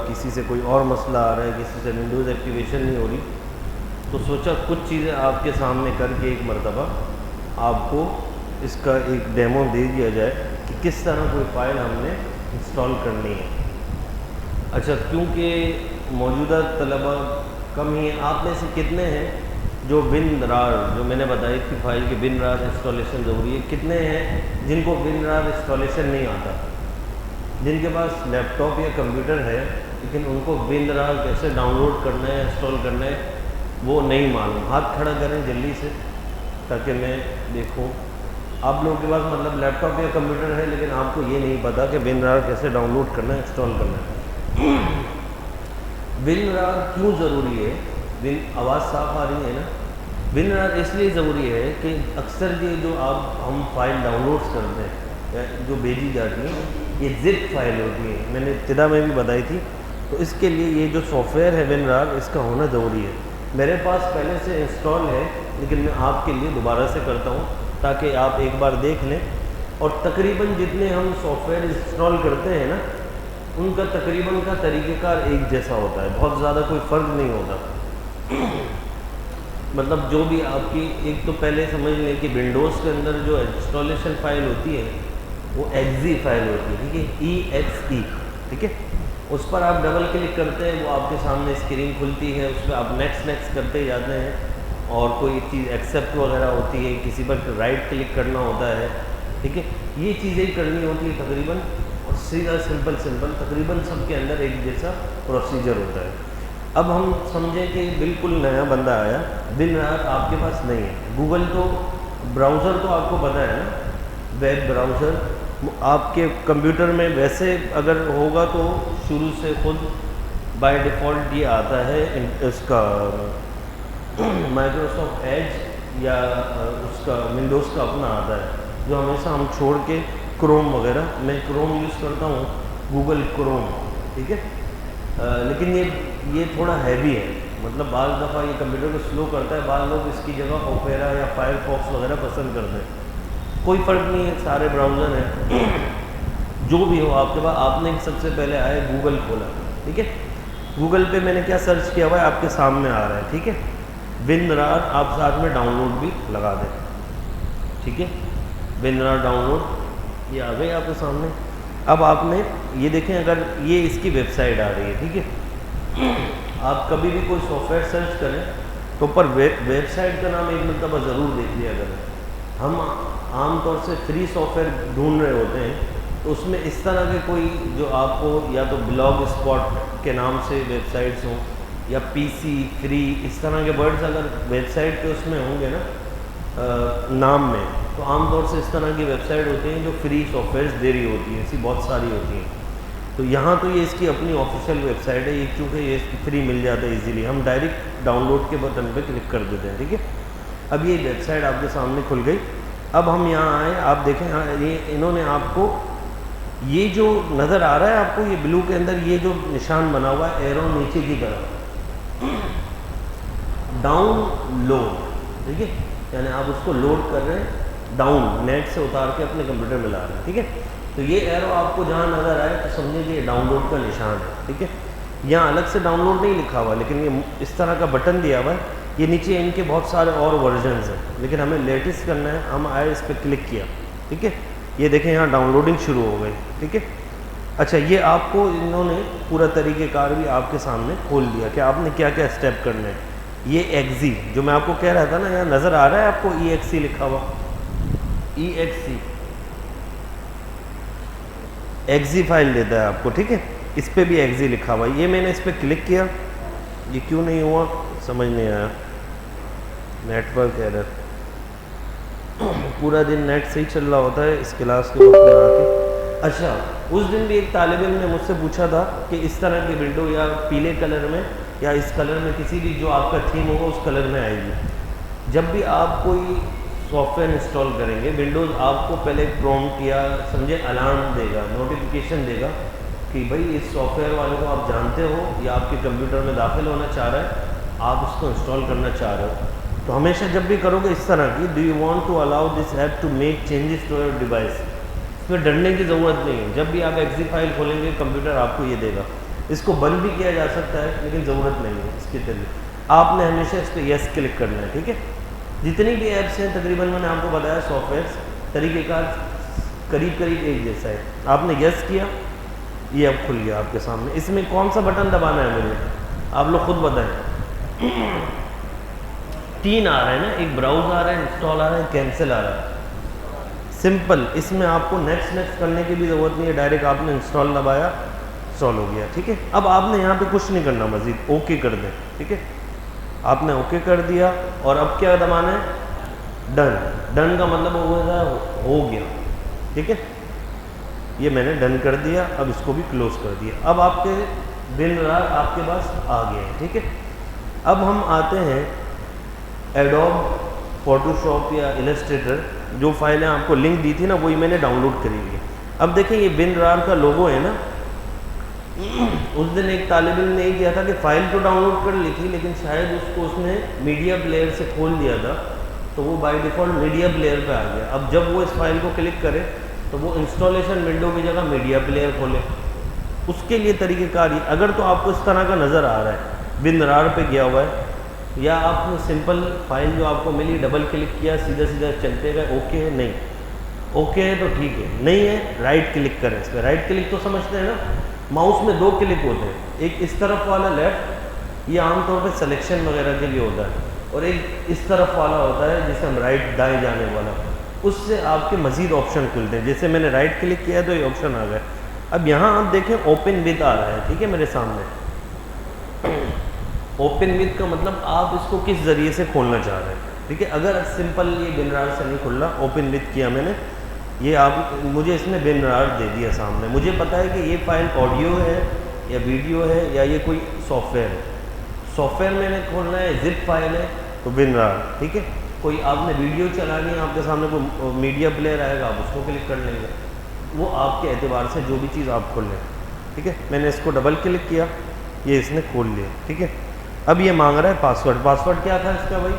کسی سے کوئی اور مسئلہ آ رہا ہے, کسی سے ونڈوز ایکٹیویشن نہیں ہو رہی, تو سوچا کچھ چیزیں آپ کے سامنے کر کے ایک مرتبہ آپ کو اس کا ایک ڈیمو دے دیا جائے کہ کس طرح کوئی فائل ہم نے انسٹال کرنی ہے. اچھا, کیونکہ موجودہ طلبہ کم ہی ہیں, آپ میں سے کتنے ہیں جو WinRAR, جو میں نے بتائی تھی فائل کی WinRAR انسٹالیشن ضروری ہے, کتنے ہیں جن کو WinRAR انسٹالیشن نہیں آتا, جن کے پاس لیپ ٹاپ یا کمپیوٹر ہے لیکن ان کو WinRAR کیسے ڈاؤن لوڈ کرنا ہے, انسٹال کرنا ہے, وہ نہیں معلوم؟ ہاتھ کھڑا کریں جلدی سے تاکہ میں دیکھوں. آپ لوگوں کے پاس مطلب لیپ ٹاپ یا کمپیوٹر ہے لیکن آپ کو یہ نہیں پتا کہ WinRAR کیسے ڈاؤن لوڈ کرنا ہے, انسٹال کرنا ہے. WinRAR کیوں ضروری ہے؟ آواز صاف آ رہی ہے نا؟ WinRAR اس لیے ضروری ہے کہ اکثر یہ جو ہم فائل ڈاؤن لوڈس کرتے ہیں جو بھیجی جاتی ہیں یہ زپ فائل ہوتی ہیں, میں نے ابتدا میں بھی بتائی تھی. تو اس کے لیے یہ جو سافٹ ویئر ہے WinRAR, اس کا ہونا ضروری ہے. میرے پاس پہلے سے انسٹال ہے لیکن میں آپ کے لیے دوبارہ سے کرتا ہوں تاکہ آپ ایک بار دیکھ لیں. اور تقریباً جتنے ہم سافٹ ویئر انسٹال کرتے ہیں نا, ان کا تقریباً کا طریقہ کار ایک جیسا ہوتا ہے, بہت زیادہ کوئی فرق نہیں ہوتا. مطلب جو بھی آپ کی, ایک تو پہلے سمجھ لیں کہ ونڈوز کے اندر جو انسٹالیشن فائل ہوتی ہے وہ ایکزی فائل ہوتی ہے, ٹھیک ہے, EXE, ٹھیک ہے. اس پر آپ ڈبل کلک کرتے ہیں, وہ آپ کے سامنے اسکرین کھلتی ہے, اس پہ آپ نیکسٹ کرتے جاتے ہیں, اور کوئی چیز ایکسیپٹ وغیرہ ہوتی ہے, کسی پر رائٹ کلک کرنا ہوتا ہے, ٹھیک ہے. یہ چیزیں کرنی ہوتی ہے تقریباً, اور سیدھا سمپل تقریباً سب کے اندر ایک جیسا پروسیجر ہوتا ہے. اب ہم سمجھیں کہ بالکل نیا بندہ آیا, WinRAR آپ کے پاس نہیں ہے. گوگل تو براؤزر تو آپ کو پتہ ہے نا, ویب براؤزر آپ کے کمپیوٹر میں ویسے اگر ہوگا تو شروع سے خود بائی ڈیفالٹ یہ آتا ہے اس کا مائکروسافٹ ایج یا اس کا ونڈوز کا اپنا آتا ہے جو ہمیشہ ہم چھوڑ کے کروم وغیرہ, میں کروم یوز کرتا ہوں, گوگل کروم, ٹھیک ہے. لیکن یہ تھوڑا ہیوی ہے, مطلب بعض دفعہ یہ کمپیوٹر کو سلو کرتا ہے, بعض لوگ اس کی جگہ اوپیرا یا فائر فاکس وغیرہ پسند کرتے ہیں. کوئی فرق نہیں ہے, سارے براؤزر ہیں, جو بھی ہو آپ کے پاس. آپ نے سب سے پہلے آئے گوگل کھولا, ٹھیک ہے. گوگل پہ میں نے کیا سرچ کیا ہوا ہے آپ کے سامنے آ رہا ہے, ٹھیک ہے. WinRAR آپ ساتھ میں ڈاؤن لوڈ بھی لگا دیں, ٹھیک ہے. WinRAR ڈاؤن لوڈ یہ آ گئی آپ کے سامنے. اب آپ نے یہ دیکھیں, اگر یہ اس کی ویب سائٹ آ رہی ہے, ٹھیک ہے. آپ کبھی بھی کوئی سافٹ ویئر سرچ کریں تو اوپر ویب سائٹ کا نام ایک مرتبہ ضرور دیکھ لیا کریں. ہم عام طور سے فری سافٹ ویئر ڈھونڈ رہے ہوتے ہیں, تو اس میں اس طرح کے کوئی جو آپ کو یا تو بلاگ اسپاٹ کے نام سے ویب سائٹس ہوں یا PC فری, اس طرح کے ورڈز اگر ویب سائٹ کے اس میں ہوں گے نا نام میں, تو عام طور سے اس طرح کی ویب سائٹ ہوتی ہیں جو فری سافٹ ویئرز دے رہی ہوتی ہیں, ایسی بہت ساری ہوتی ہیں. تو یہاں تو یہ اس کی اپنی آفیشیل ویب سائٹ ہے, یہ چونکہ یہ فری مل جاتا ہے ایزیلی, ہم ڈائریکٹ ڈاؤن لوڈ کے بٹن پہ کلک کر دیتے ہیں, ٹھیک ہے. اب یہ ویب سائٹ آپ کے سامنے کھل گئی. اب ہم یہاں آئے, آپ دیکھیں یہ انہوں نے آپ کو یہ جو نظر آ رہا ہے آپ کو, یہ بلو کے اندر یہ جو نشان بنا ہوا ہے ایرو نیچے کی طرف, ڈاؤن لوڈ, ٹھیک ہے. یعنی آپ اس کو لوڈ کر رہے ہیں, ڈاؤن نیٹ سے اتار کے اپنے کمپیوٹر میں لا رہے ہیں, ٹھیک ہے. تو یہ ایرو آپ کو جہاں نظر آئے تو سمجھیں کہ یہ ڈاؤن لوڈ کا نشان ہے, ٹھیک ہے. یہاں الگ سے ڈاؤن لوڈ نہیں لکھا ہوا, لیکن یہ اس طرح کا بٹن دیا ہوا ہے. یہ نیچے ان کے بہت سارے اور ورژنز ہیں, لیکن ہمیں لیٹسٹ کرنا ہے. ہم آئے اس پہ کلک کیا, ٹھیک ہے. یہ دیکھیں یہاں ڈاؤن لوڈنگ شروع ہو گئی, ٹھیک ہے. اچھا, یہ آپ کو انہوں نے پورا طریقہ کار بھی آپ کے سامنے کھول دیا کہ آپ نے کیا کیا اسٹیپ کرنے ہیں. یہ EXE جو میں آپ کو کہہ رہا تھا نا, یہاں نظر آ رہا ہے آپ کو EXE لکھا ہوا, EXE فائل دیتا ہے آپ کو, ٹھیک ہے. اس پہ بھی EXE لکھا ہوا. یہ میں نے اس پہ کلک کیا, یہ کیوں نہیں ہوا سمجھ نہیں آیا, نیٹ ورک ایرر. پورا دن نیٹ صحیح چل رہا ہوتا ہے اس کلاس کے وقت میں آ کے. اچھا, اس دن بھی ایک طالب علم نے مجھ سے پوچھا تھا کہ اس طرح کی ونڈو یا پیلے کلر میں یا اس کلر میں, کسی بھی جو آپ کا تھیم ہوگا اس کلر میں آئے گی. جب بھی آپ کوئی سافٹ ویئر انسٹال کریں گے, ونڈوز آپ کو پہلے پرومپٹ یا سمجھے الارم دے گا, نوٹیفیکیشن دے گا کہ بھائی اس سافٹ ویئر والے کو آپ جانتے ہو یا آپ کے کمپیوٹر میں داخل ہونا چاہ رہا ہے, آپ اس کو انسٹال کرنا چاہ رہے ہو. تو ہمیشہ جب بھی کرو گے اس طرح کی, do you want to allow this app to make changes to your device, اس میں ڈرنے کی ضرورت نہیں ہے. جب بھی آپ EXE فائل کھولیں گے کمپیوٹر آپ کو یہ دے گا. اس کو بند بھی کیا جا سکتا ہے لیکن ضرورت نہیں ہے اس کے ذریعے. آپ نے ہمیشہ اس پہ یس کلک کرنا ہے. ٹھیک ہے, جتنی بھی ایپس ہیں تقریباً میں نے آپ کو بتایا سافٹ ویئرس طریقہ کار قریب ایک جیسا ہے. آپ نے یس کیا, یہ اب کھل گیا آپ کے سامنے. اس میں کون سا بٹن دبانا ہے مجھے آپ لوگ خود بتائیں. 3 آ رہے ہیں نا, ایک براؤز آ رہا ہے, انسٹال آ رہا ہے, کینسل آ رہا ہے. سمپل, اس میں آپ کو نیکسٹ کرنے کی بھی ضرورت نہیں ہے, ڈائریکٹ آپ نے انسٹال دبایا, انسٹال ہو گیا. ٹھیک ہے, اب آپ نے یہاں پہ کچھ نہیں کرنا مزید, اوکے کر دیں. ٹھیک ہے, آپ نے اوکے کر دیا اور اب کیا دبانا ہے, ڈن. ڈن کا مطلب ہو گیا. ٹھیک ہے, یہ میں نے ڈن کر دیا. اب اس کو بھی کلوز کر دیا. اب آپ کے WinRAR آپ کے پاس آ گئے ہیں. ٹھیک ہے, اب ہم آتے ہیں ایڈوب فوٹو شاپ یا السٹریٹر. جو فائلیں آپ کو لنک دی تھی نا وہی میں نے ڈاؤن لوڈ کری ہوئی ہے. اب دیکھیں یہ WinRAR کا لوگو ہے نا, اس دن ایک طالب علم نے یہ کیا تھا کہ فائل تو ڈاؤن لوڈ کر لی تھی لیکن شاید اس کو اس نے میڈیا پلیئر سے کھول دیا تھا, تو وہ بائی ڈیفالٹ میڈیا پلیئر پہ آ گیا. اب جب وہ اس فائل کو کلک کرے تو وہ انسٹالیشن ونڈو کی جگہ میڈیا پلیئر کھولے. اس کے لیے طریقہ کار یہ, اگر تو آپ کو اس طرح کا نظر آ رہا ہے WinRAR پہ گیا ہوا ہے, یا آپ نے سمپل فائل جو آپ کو ملی ڈبل کلک کیا سیدھا چلتے گئے, اوکے ہے, نہیں اوکے ہے تو ٹھیک ہے, نہیں ہے رائٹ کلک کریں اس پہ. رائٹ کلک تو سمجھتے ہیں نا, ماؤس میں 2 کلک ہوتے ہیں, ایک اس طرف والا لیفٹ, یہ عام طور پہ سلیکشن وغیرہ کے لیے ہوتا ہے, اور ایک اس طرف والا ہوتا ہے جسے ہم رائٹ دائیں جانے والا. اس سے آپ کے مزید آپشن کھلتے ہیں. جیسے میں نے رائٹ کلک کیا ہے تو یہ آپشن آ گیا. اب یہاں آپ دیکھیں اوپن ود آ رہا ہے. ٹھیک ہے, میرے سامنے اوپن ود کا مطلب آپ اس کو کس ذریعے سے کھولنا چاہ رہے ہیں. ٹھیک ہے, اگر سمپل یہ WinRAR سے نہیں کھل رہا, اوپن ود کیا میں نے, یہ آپ مجھے اس نے WinRAR دے دیا سامنے. مجھے پتا ہے کہ یہ فائل آڈیو ہے یا ویڈیو ہے یا یہ کوئی سافٹ ویئر ہے. سافٹ ویئر میں نے کھولنا ہے, زپ فائل ہے تو WinRAR. ٹھیک ہے, کوئی آپ نے ویڈیو چلانی ہے, آپ کے سامنے کوئی میڈیا پلیئر آئے گا, آپ اس کو کلک کر لیں گے, وہ آپ کے اعتبار سے جو بھی چیز آپ کھول لیں. ٹھیک ہے, میں نے اس کو ڈبل کلک کیا, یہ اس نے کھول لیا. ٹھیک ہے, اب یہ مانگ رہا ہے پاسورڈ. پاسورڈ کیا تھا اس کا بھائی,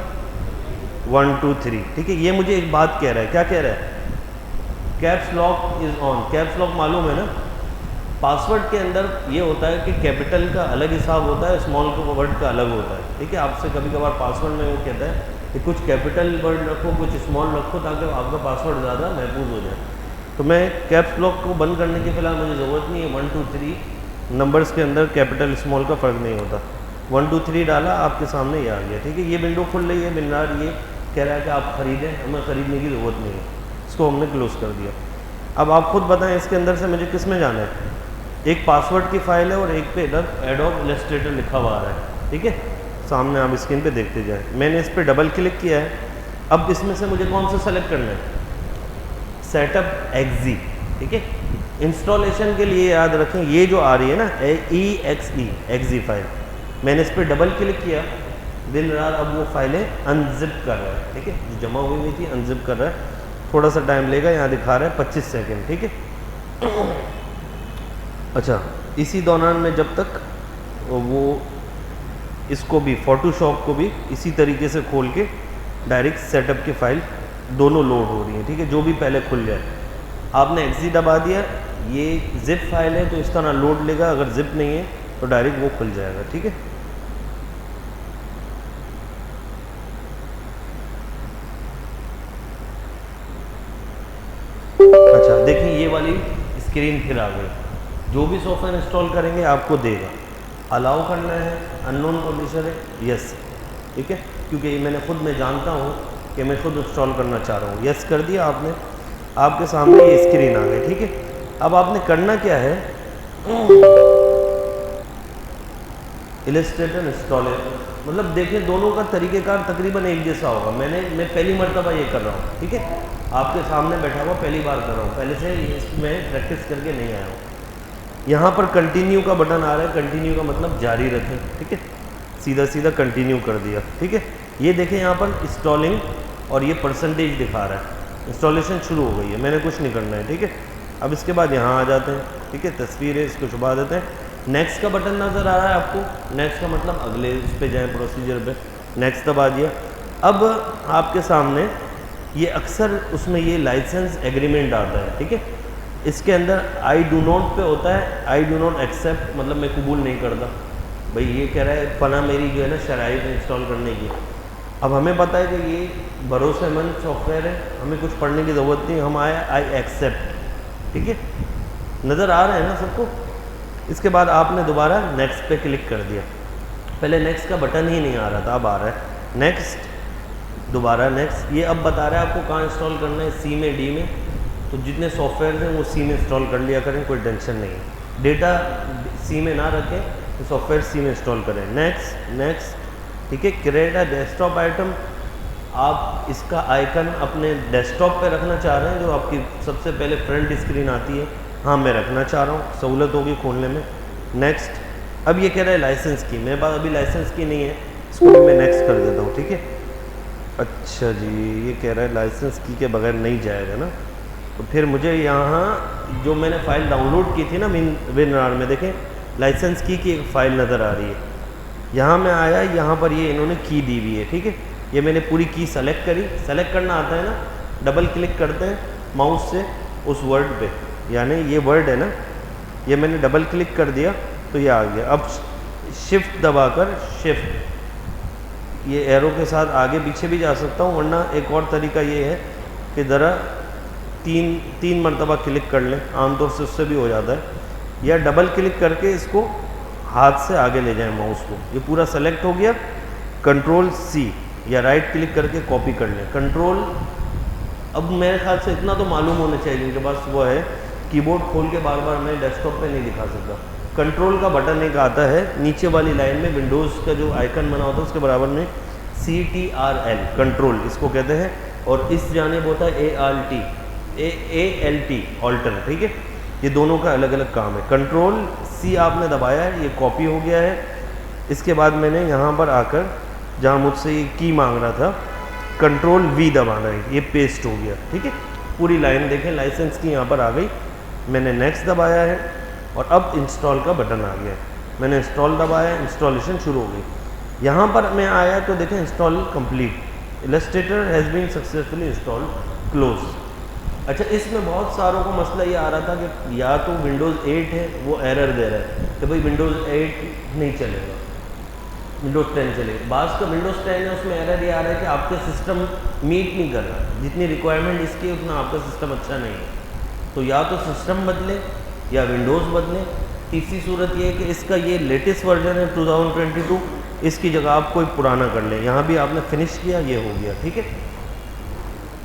1 2 3. ٹھیک ہے, یہ مجھے ایک بات کہہ رہا ہے, کیا کہہ رہا ہے, caps lock is on. Caps lock معلوم ہے نا, پاسورڈ کے اندر یہ ہوتا ہے کہ کیپٹل کا الگ حساب ہوتا ہے, اسمال ورڈ کا الگ ہوتا ہے. ٹھیک ہے, آپ سے کبھی کبھار پاسورڈ میں وہ کہتا ہے کہ کچھ کیپٹل ورڈ رکھو کچھ اسمال رکھو تاکہ آپ کا پاسورڈ زیادہ محفوظ ہو جائے. تو میں کیپس لاک کو بند کرنے کی فی الحال مجھے ضرورت نہیں ہے. 1 2 3 نمبرز کے اندر کیپٹل اسمال کا فرق نہیں ہوتا. 1 2 3 ڈالا, آپ کے سامنے یہ آ گیا. ٹھیک ہے, یہ ونڈو کھل رہی ہے. WinRAR یہ کہہ رہا ہے کہ آپ خریدیں, ہمیں خریدنے کی ضرورت نہیں ہے, اس کو ہم نے کلوز کر دیا. اب آپ خود بتائیں اس کے اندر سے مجھے کس میں جانا ہے. ایک پاسورڈ کی فائل ہے اور ایک پہ ادھر ایڈوب السٹریٹر لکھا ہوا آ رہا ہے. ٹھیک ہے, سامنے آپ اسکرین پہ دیکھتے جائیں. میں نے اس پہ ڈبل کلک کیا ہے. اب اس میں سے مجھے کون سا سلیکٹ کرنا ہے, سیٹ اپ ایکزی. ٹھیک ہے, انسٹالیشن کے لیے یاد رکھیں یہ جو آ رہی ہے نا EXE ایکزی فائل, میں نے اس پہ ڈبل کلک کیا. WinRAR اب وہ فائلیں انزپ کر رہا ہے. ٹھیک ہے, جو جمع ہوئی تھی انزپ کر رہا ہے. تھوڑا سا ٹائم لے گا, یہاں دکھا رہا ہے 25 سیکنڈ. ٹھیک ہے, اچھا اسی دوران میں جب تک وہ اس کو بھی فوٹو شاپ کو بھی اسی طریقے سے کھول کے ڈائریکٹ سیٹ اپ کی فائل دونوں لوڈ ہو رہی ہیں. ٹھیک ہے, جو بھی پہلے کھل جائے. آپ نے ایکزی دبا دیا, یہ زپ فائل ہے تو اس طرح لوڈ لے گا, اگر زپ نہیں ہے تو ڈائریکٹ وہ کھل جائے گا. ٹھیک ہے, اچھا دیکھیں یہ والی اسکرین پھر آ گئی. جو بھی سافٹ ویئر انسٹال کریں گے آپ کو دے گا. الاؤ کرنا ہے, ان نون پبلشر ہے, یس. ٹھیک ہے, کیونکہ یہ میں جانتا ہوں کہ میں خود انسٹال کرنا چاہ رہا ہوں. یس کر دیا آپ نے, آپ کے سامنے یہ اسکرین آ گئی. ٹھیک ہے, اب آپ نے کرنا کیا ہے, السٹریٹر انسٹال ہے, مطلب دیکھیں دونوں کا طریقہ کار تقریباً ایک جیسا ہوگا. میں پہلی مرتبہ یہ کر رہا ہوں. ٹھیک ہے, آپ کے سامنے بیٹھا ہوا پہلی بار کر رہا ہوں, پہلے سے اس میں پریکٹس کر کے نہیں آیا ہوں. یہاں پر کنٹینیو کا بٹن آ رہا ہے, کنٹینیو کا مطلب جاری رکھیں. ٹھیک ہے, سیدھا کنٹینیو کر دیا. ٹھیک ہے, یہ دیکھیں یہاں پر انسٹالنگ اور یہ پرسنٹیج دکھا رہا ہے, انسٹالیشن شروع ہو گئی ہے, میں نے کچھ نہیں کرنا ہے. ٹھیک ہے, اب اس کے بعد یہاں آ جاتے ہیں. ٹھیک ہے, تصویر ہے, اس کو چھپا دیتے ہیں. نیکسٹ کا بٹن نظر آ رہا ہے آپ کو, نیکسٹ کا مطلب اگلے اس پہ جائیں پروسیجر پہ. نیکسٹ دبا دیا. اب آپ کے سامنے یہ اکثر اس میں یہ لائسنس ایگریمنٹ آتا ہے. ٹھیک ہے, اس کے اندر آئی ڈو ناٹ پہ ہوتا ہے آئی ڈو ناٹ ایکسیپٹ، مطلب میں قبول نہیں کرتا، بھائی یہ کہہ رہا ہے فلاں میری جو ہے نا شرائط انسٹال کرنے کی. اب ہمیں پتہ ہے کہ یہ بھروسے مند سافٹ ویئر ہے، ہمیں کچھ پڑھنے کی ضرورت نہیں، ہم آئے آئی ایکسیپٹ. ٹھیک ہے، نظر آ رہے ہیں نا سب کو. اس کے بعد آپ نے دوبارہ نیکسٹ پہ کلک کر دیا. پہلے نیکسٹ کا بٹن ہی نہیں آ رہا تھا، اب آ رہا ہے نیکسٹ، دوبارہ نیکسٹ. یہ اب بتا رہا ہے آپ کو کہاں انسٹال کرنا ہے، سی میں، ڈی میں. تو جتنے سافٹ ویئر ہیں وہ سی میں انسٹال کر لیا کریں، کوئی ٹینشن نہیں ہے. ڈیٹا سی میں نہ رکھیں تو سافٹ ویئر سی میں انسٹال کریں. Next next. ٹھیک ہے، create a desktop item. آپ اس کا آئیکن اپنے ڈیسک ٹاپ پہ رکھنا چاہ رہے ہیں، جو آپ کی سب سے پہلے فرنٹ اسکرین آتی ہے. ہاں میں رکھنا چاہ رہا ہوں، سہولت ہوگی کھولنے میں. نیکسٹ. اب یہ کہہ رہا ہے لائسنس کی، میرے پاس ابھی لائسنس کی نہیں ہے، اس کو بھی میں نیکسٹ کر دیتا ہوں. ٹھیک ہے. اچھا جی، یہ کہہ رہا ہے لائسنس کی کے بغیر نہیں جائے گا نا. تو پھر مجھے یہاں جو میں نے فائل ڈاؤن لوڈ کی تھی نا WinRAR میں، دیکھیں لائسنس کی ایک فائل نظر آ رہی ہے. یہاں میں آیا، یہاں پر یہ انہوں نے کی دی ہوئی ہے. ٹھیک ہے، یہ میں نے پوری کی سلیکٹ کری. سلیکٹ کرنا آتا ہے نا، ڈبل کلک کرتے ہیں ماؤس سے اس ورڈ پہ، یعنی یہ ورڈ ہے نا، یہ میں نے ڈبل کلک کر دیا تو یہ آ گیا. اب شفٹ دبا کر، شفٹ یہ ایرو کے ساتھ آگے پیچھے بھی جا سکتا ہوں، ورنہ ایک اور طریقہ یہ ہے کہ ذرا تین مرتبہ کلک کر لیں، عام طور سے اس سے بھی ہو جاتا ہے. یا ڈبل کلک کر کے اس کو ہاتھ سے آگے لے جائیں ماؤس کو. یہ پورا سلیکٹ ہو گیا. کنٹرول سی یا رائٹ کلک کر کے کاپی کر لیں. کنٹرول، اب میرے خیال سے اتنا تو معلوم ہونا چاہیے جن کے پاس وہ ہے، کی بورڈ کھول کے بار بار میں ڈیسک ٹاپ پہ نہیں دکھا سکتا. کنٹرول کا بٹن ایک آتا ہے نیچے والی لائن میں، ونڈوز کا جو آئیکن بنا ہوتا ہے اس کے برابر میں CTRL، کنٹرول اس کو کہتے ہیں. اور اس جانب ہوتا ہے ALT، آلٹر. ٹھیک ہے، یہ دونوں کا الگ الگ کام ہے. کنٹرول سی آپ نے دبایا ہے، یہ کاپی ہو گیا ہے. اس کے بعد میں نے یہاں پر آ کر جہاں مجھ سے یہ کی مانگ رہا تھا، کنٹرول V دبانا ہے، یہ پیسٹ ہو گیا. ٹھیک ہے، پوری لائن دیکھیں لائسنس کی یہاں پر آ گئی. میں نے نیکسٹ دبایا ہے اور اب انسٹال کا بٹن آ گیا. میں نے انسٹال دبایا، انسٹالیشن شروع ہو گئی. یہاں پر میں آیا تو دیکھیں install complete, illustrator has been successfully install, close. اچھا، اس میں بہت ساروں کو مسئلہ یہ آ رہا تھا کہ یا تو ونڈوز 8 ہے وہ ایرر دے رہا ہے کہ بھائی ونڈوز 8 نہیں چلے گا، ونڈوز 10 چلے گا. بعض کا ونڈوز 10 ہے، اس میں ایرر یہ آ رہا ہے کہ آپ کا سسٹم میٹ نہیں کر رہا، جتنی ریکوائرمنٹ اس کی اتنا آپ کا سسٹم اچھا نہیں ہے. تو یا تو سسٹم بدلے یا ونڈوز بدلیں. تیسری صورت یہ ہے کہ اس کا یہ لیٹسٹ ورژن ہے 2022، اس کی جگہ آپ کوئی پرانا کر لیں. یہاں بھی آپ نے فنش کیا، یہ ہو گیا. ٹھیک ہے،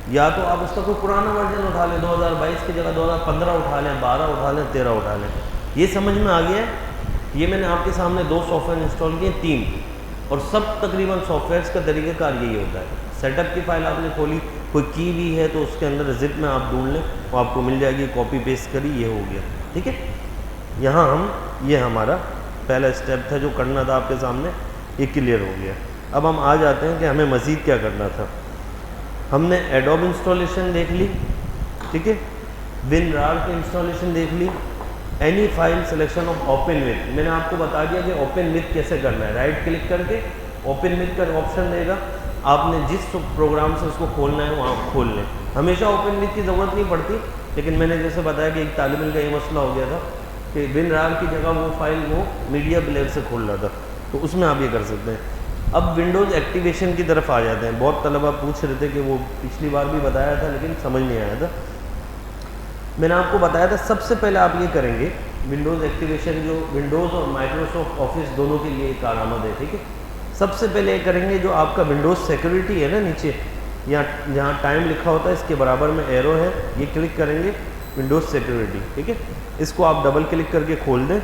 یا تو آپ اس کا کوئی پرانا ورژن اٹھا لیں، 2022 کی جگہ 2015 اٹھا لیں، 12 اٹھا لیں، 13 اٹھا لیں. یہ سمجھ میں آ گیا ہے. یہ میں نے آپ کے سامنے 2 سافٹ ویئر انسٹال کیے، 3، اور سب تقریباً سافٹ ویئرس کا طریقہ کار یہی ہوتا ہے. سیٹ اپ کی فائل آپ نے کھولی، کوئی کی بھی ہے تو اس کے اندر زپ میں آپ ڈھونڈ لیں، وہ آپ کو مل جائے گی. کاپی پیسٹ کری، یہ ہو گیا. ٹھیک ہے، یہاں یہ ہمارا پہلا اسٹیپ تھا جو کرنا تھا آپ کے سامنے، یہ کلیئر ہو گیا. اب ہم آ جاتے ہیں کہ ہمیں مزید کیا کرنا تھا. ہم نے ایڈوب انسٹالیشن دیکھ لی. ٹھیک ہے، WinRAR کی انسٹالیشن دیکھ لی. Any file selection of open with, میں نے آپ کو بتا دیا کہ اوپن وتھ کیسے کرنا ہے. رائٹ کلک کر کے اوپن وتھ کا آپشن دے گا، آپ نے جس پروگرام سے اس کو کھولنا ہے وہاں کھول لیں. ہمیشہ اوپن وتھ کی ضرورت نہیں پڑتی، لیکن میں نے جیسے بتایا کہ ایک طالب علم کا یہ مسئلہ ہو گیا تھا کہ WinRAR کی جگہ وہ فائل وہ میڈیا پلیئر سے کھول رہا تھا، تو اس میں آپ یہ کر سکتے ہیں. اب ونڈوز ایکٹیویشن کی طرف آ جاتے ہیں. بہت طلبہ پوچھ رہے تھے کہ وہ پچھلی بار بھی بتایا تھا لیکن سمجھ نہیں آیا تھا. میں نے آپ کو بتایا تھا سب سے پہلے آپ یہ کریں گے ونڈوز ایکٹیویشن، جو ونڈوز اور مائکروسافٹ آفس دونوں کے لیے کارآمد ہے. ٹھیک ہے، سب سے پہلے یہ کریں گے جو آپ کا ونڈوز سیکورٹی ہے نا، نیچے یا جہاں ٹائم لکھا ہوتا ہے اس کے برابر میں ایرو ہے، یہ کلک کریں گے ونڈوز سیکورٹی. ٹھیک ہے، اس کو آپ ڈبل کلک کر کے کھول دیں.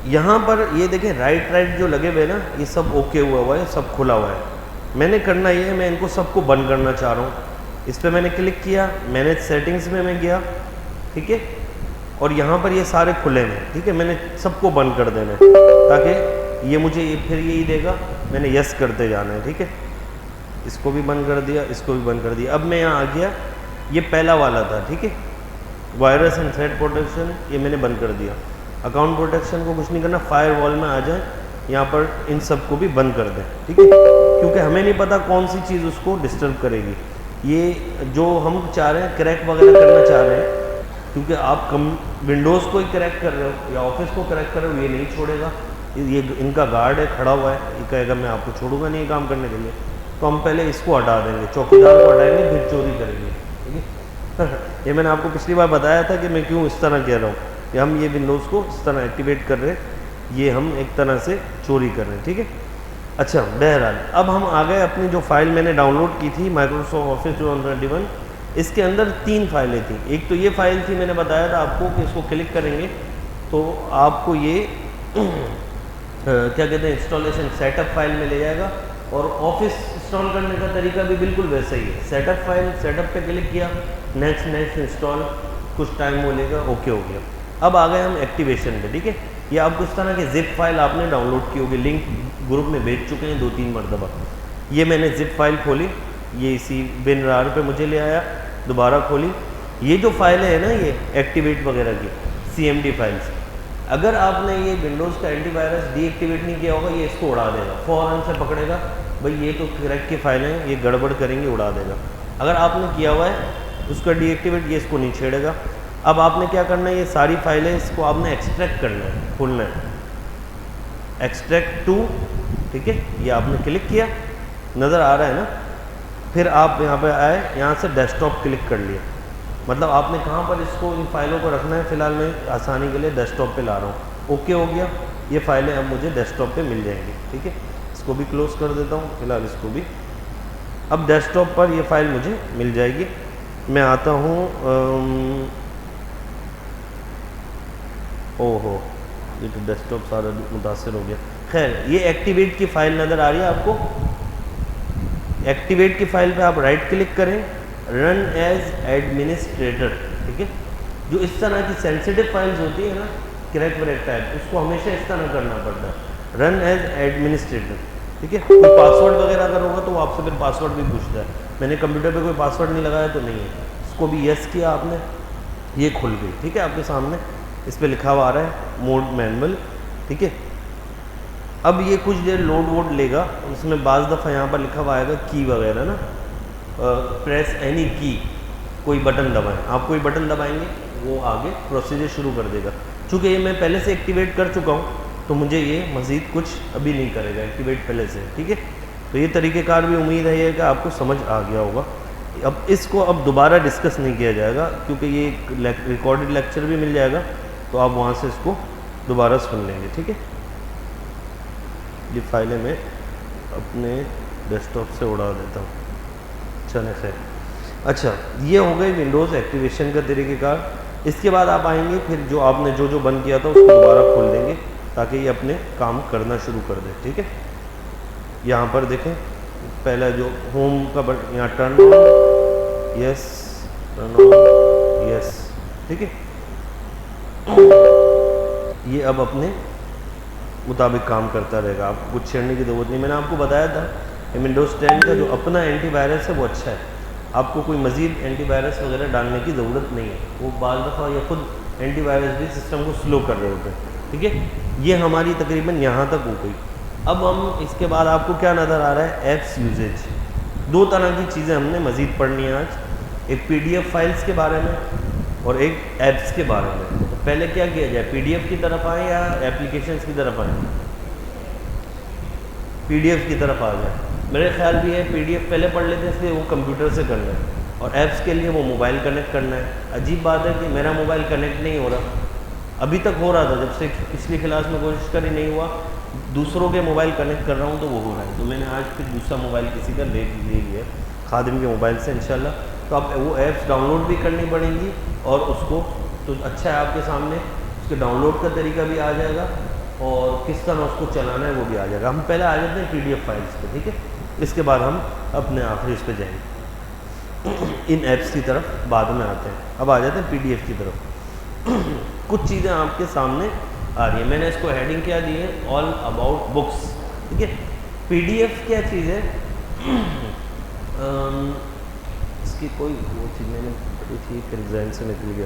یہاں پر یہ دیکھیں رائٹ جو لگے ہوئے نا، یہ سب اوکے ہوا ہے، سب کھلا ہوا ہے. میں نے کرنا یہ ہے، میں ان کو سب کو بند کرنا چاہ رہا ہوں. اس پہ میں نے کلک کیا، مینیج سیٹنگز میں گیا. ٹھیک ہے، اور یہاں پر یہ سارے کھلے ہیں. ٹھیک ہے، میں نے سب کو بند کر دینا ہے تاکہ یہ مجھے پھر یہی دے گا. میں نے یس کرتے جانا ہے. ٹھیک ہے، اس کو بھی بند کر دیا، اس کو بھی بند کر دیا. اب میں یہاں آ گیا، یہ پہلا والا تھا. ٹھیک ہے، وائرس اینڈ تھریٹ پروٹیکشن، یہ میں نے بند کر دیا. اکاؤنٹ پروٹیکشن کو کچھ نہیں کرنا، فائر وال میں آ جائیں، یہاں پر ان سب کو بھی بند کر دیں. ٹھیک ہے، کیونکہ ہمیں نہیں پتہ کون سی چیز اس کو ڈسٹرب کرے گی. یہ جو ہم چاہ رہے ہیں کریک وغیرہ کرنا چاہ رہے ہیں، کیونکہ آپ ونڈوز کو ہی کریک کر رہے ہو یا آفس کو کریک کر رہے ہو، یہ نہیں چھوڑے گا، یہ ان کا گارڈ ہے کھڑا ہوا ہے، یہ کہے گا میں آپ کو چھوڑوں گا نہیں کام کرنے کے لیے، تو ہم پہلے اس کو ہٹا دیں گے، چوکیدار کو ہٹائیں گے پھر چوری کریں گے، ٹھیک ہے۔ یہ میں نے آپ کو پچھلی بار بتایا تھا کہ میں کیوں اس طرح کہہ رہا ہوں کہ ہم یہ ونڈوز کو اس طرح ایکٹیویٹ کر رہے ہیں، یہ ہم ایک طرح سے چوری کر رہے ہیں، ٹھیک ہے۔ اچھا بہرحال اب ہم آ گئے اپنی جو فائل میں نے ڈاؤن لوڈ کی تھی مائکروسافٹ آفس 2021، اس کے اندر 3 فائلیں تھیں۔ ایک تو یہ فائل تھی، میں نے بتایا تھا آپ کو کہ اس کو کلک کریں گے تو آپ کو یہ کیا کہتے ہیں انسٹالیشن سیٹ اپ فائل میں لے جائے گا، اور آفس انسٹال کرنے کا طریقہ بھی بالکل ویسا ہی ہے، setup file, setup پہ کلک کیا، نیکسٹ انسٹال، کچھ ٹائم وہ لے گا، اوکے ہو گیا۔ اب آ گئے ہم ایکٹیویشن پہ، ٹھیک ہے۔ یہ آپ کو اس طرح کے زپ فائل آپ نے ڈاؤن لوڈ کی ہوگی، لنک گروپ میں بھیج چکے ہیں 2-3 مرتبہ۔ یہ میں نے زپ فائل کھولی، یہ اسی بن رار پہ مجھے لے آیا، دوبارہ کھولی۔ یہ جو فائلیں ہیں نا یہ ایکٹیویٹ وغیرہ کی CMD فائلز، اگر آپ نے یہ ونڈوز کا اینٹی وائرس ڈی ایکٹیویٹ نہیں کیا ہوگا، یہ اس کو اڑا دے گا، فوراً سے پکڑے گا، بھائی یہ تو کریک کی فائلیں ہیں، یہ گڑبڑ کریں گے، اڑا دے گا۔ اگر آپ نے کیا ہوا ہے اس کا ڈی ایکٹیویٹ، یہ اس کو نہیں چھیڑے گا۔ اب آپ نے کیا کرنا ہے، یہ ساری فائلیں اس کو آپ نے ایکسٹریکٹ کرنا ہے، کھولنا ہے، ایکسٹریکٹ ٹو، ٹھیک ہے۔ یہ آپ نے کلک کیا، نظر آ رہا ہے نا، پھر آپ یہاں پہ آئے، یہاں سے ڈیسک ٹاپ کلک کر لیا، مطلب آپ نے کہاں پر اس کو ان فائلوں کو رکھنا ہے، فی الحال میں آسانی کے لیے ڈیسک ٹاپ پہ لا رہا ہوں، اوکے ہو گیا۔ یہ فائلیں اب مجھے ڈیسک ٹاپ پہ مل جائیں گی، ٹھیک ہے۔ اس کو بھی کلوز کر دیتا ہوں، فی الحال اس کو بھی۔ اب ڈیسک ٹاپ پر یہ فائل مجھے مل جائے گی۔ میں آتا ہوں، اوہو یہ تو ڈیسک ٹاپ سارا متاثر ہو گیا۔ خیر، یہ ایکٹیویٹ کی فائل نظر آ رہی ہے آپ کو، ایکٹیویٹ کی فائل پہ آپ رائٹ کلک کریں، رن ایز ایڈمنسٹریٹر، ٹھیک ہے۔ جو اس طرح کی سینسیٹیو فائلز ہوتی ہیں نا، کریک وریک ٹائپ، اس کو ہمیشہ اس طرح کرنا پڑتا ہے، رن ایز ایڈمنسٹریٹر، ٹھیک ہے۔ کوئی پاسورڈ وغیرہ اگر ہوگا تو وہ آپ سے پھر پاسورڈ بھی پوچھتا ہے، میں نے کمپیوٹر پہ کوئی پاسورڈ نہیں لگایا تو نہیں ہے، اس کو بھی یس کیا آپ نے، یہ کھل گئی، ٹھیک ہے۔ آپ کے سامنے اس پہ لکھا ہوا آ رہا ہے موڈ مینول، ٹھیک ہے۔ اب یہ کچھ دیر لوڈ ووڈ لے گا، اس میں بعض دفعہ یہاں پر لکھا ہوا آئے گا کی وغیرہ نا، پریس اینی کی، کوئی بٹن دبائیں، آپ کوئی بٹن دبائیں گے وہ آگے پروسیجر شروع کر دے گا۔ چونکہ یہ میں پہلے سے ایکٹیویٹ کر چکا ہوں تو مجھے یہ مزید کچھ ابھی نہیں کرے گا، ایکٹیویٹ پہلے سے، ٹھیک ہے۔ تو یہ طریقہ کار بھی امید ہے کہ آپ کو سمجھ آ گیا ہوگا۔ اب اس کو اب دوبارہ ڈسکس نہیں کیا جائے گا، کیونکہ یہ ریکارڈڈ لیکچر بھی مل جائے گا، تو آپ وہاں سے اس کو دوبارہ سن لیں گے، ٹھیک ہے۔ یہ فائلیں میں اپنے ڈیسک ٹاپ سے اڑا دیتا ہوں، چلیں خیر۔ اچھا، یہ ہو گئی ونڈوز ایکٹیویشن کا طریقہ کار۔ اس کے بعد آپ آئیں گے، پھر جو آپ نے جو بند کیا تھا اس کو دوبارہ کھول دیں گے تاکہ یہ اپنے کام کرنا شروع کر دے، ٹھیک ہے۔ یہاں پر دیکھیں، پہلا جو ہوم کا یہاں turn on, yes, turn on, یس، ٹھیک ہے۔ یہ اب اپنے مطابق کام کرتا رہے گا، آپ کو کچھ چھیڑنے کی ضرورت نہیں۔ میں نے آپ کو بتایا تھا کہ ونڈوز 10 کا جو اپنا اینٹی وائرس ہے وہ اچھا ہے، آپ کو کوئی مزید اینٹی وائرس وغیرہ ڈالنے کی ضرورت نہیں ہے، وہ بعض دفعہ یہ خود اینٹی وائرس بھی سسٹم کو سلو کر رہے ہوتے ہیں، ٹھیک ہے۔ یہ ہماری تقریباً یہاں تک ہو گئی۔ اب ہم اس کے بعد آپ کو کیا نظر آ رہا ہے، ایپس یوزیج۔ 2 طرح کی چیزیں ہم نے مزید پڑھنی ہیں آج، ایک PDF فائلز کے بارے میں اور ایک ایپس کے بارے میں۔ تو پہلے کیا کیا جائے، PDF کی طرف آئیں یا ایپلیکیشنز کی طرف آئیں؟ PDF کی طرف آ جائیں، میرے خیال بھی ہے PDF پہلے پڑھ لیتے، اس لیے وہ کمپیوٹر سے کرنا ہے، اور ایپس کے لیے وہ موبائل کنیکٹ کرنا ہے۔ عجیب بات ہے کہ میرا موبائل کنیکٹ نہیں ہو رہا، ابھی تک ہو رہا تھا، جب سے پچھلی کلاس میں کوشش کری نہیں ہوا، دوسروں کے موبائل کنیکٹ کر رہا ہوں تو وہ ہو رہا ہے، تو میں نے آج پھر دوسرا موبائل کسی کا لے لیا خادم کے موبائل سے انشاءاللہ۔ تو اب وہ ایپس ڈاؤن لوڈ بھی کرنی پڑیں گی، اور اس کو تو اچھا ہے آپ کے سامنے اس کے ڈاؤن لوڈ کا طریقہ بھی آ جائے گا، اور کس طرح اس کو چلانا ہے وہ بھی آ جائے گا۔ ہم پہلے آ جاتے ہیں PDF فائلز پہ، ٹھیک ہے، اس کے بعد ہم اپنے آخری اس پہ جائیں گے، ان ایپس کی طرف بعد میں آتے ہیں۔ اب آ جاتے ہیں PDF کی طرف۔ کچھ چیزیں آپ کے سامنے آ رہی ہیں، میں نے اس کو ہیڈنگ کیا دی ہے، آل اباؤٹ بکس، ٹھیک ہے۔ PDF کیا چیز ہے، اس کی کوئی وہ چیز میں نے پڑھی تھی پھر ذہن سے نکل گیا۔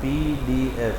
PDF,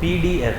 PDF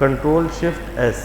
Ctrl+Shift+S,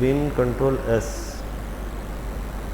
Win+Ctrl+S,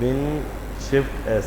Win+Shift+S,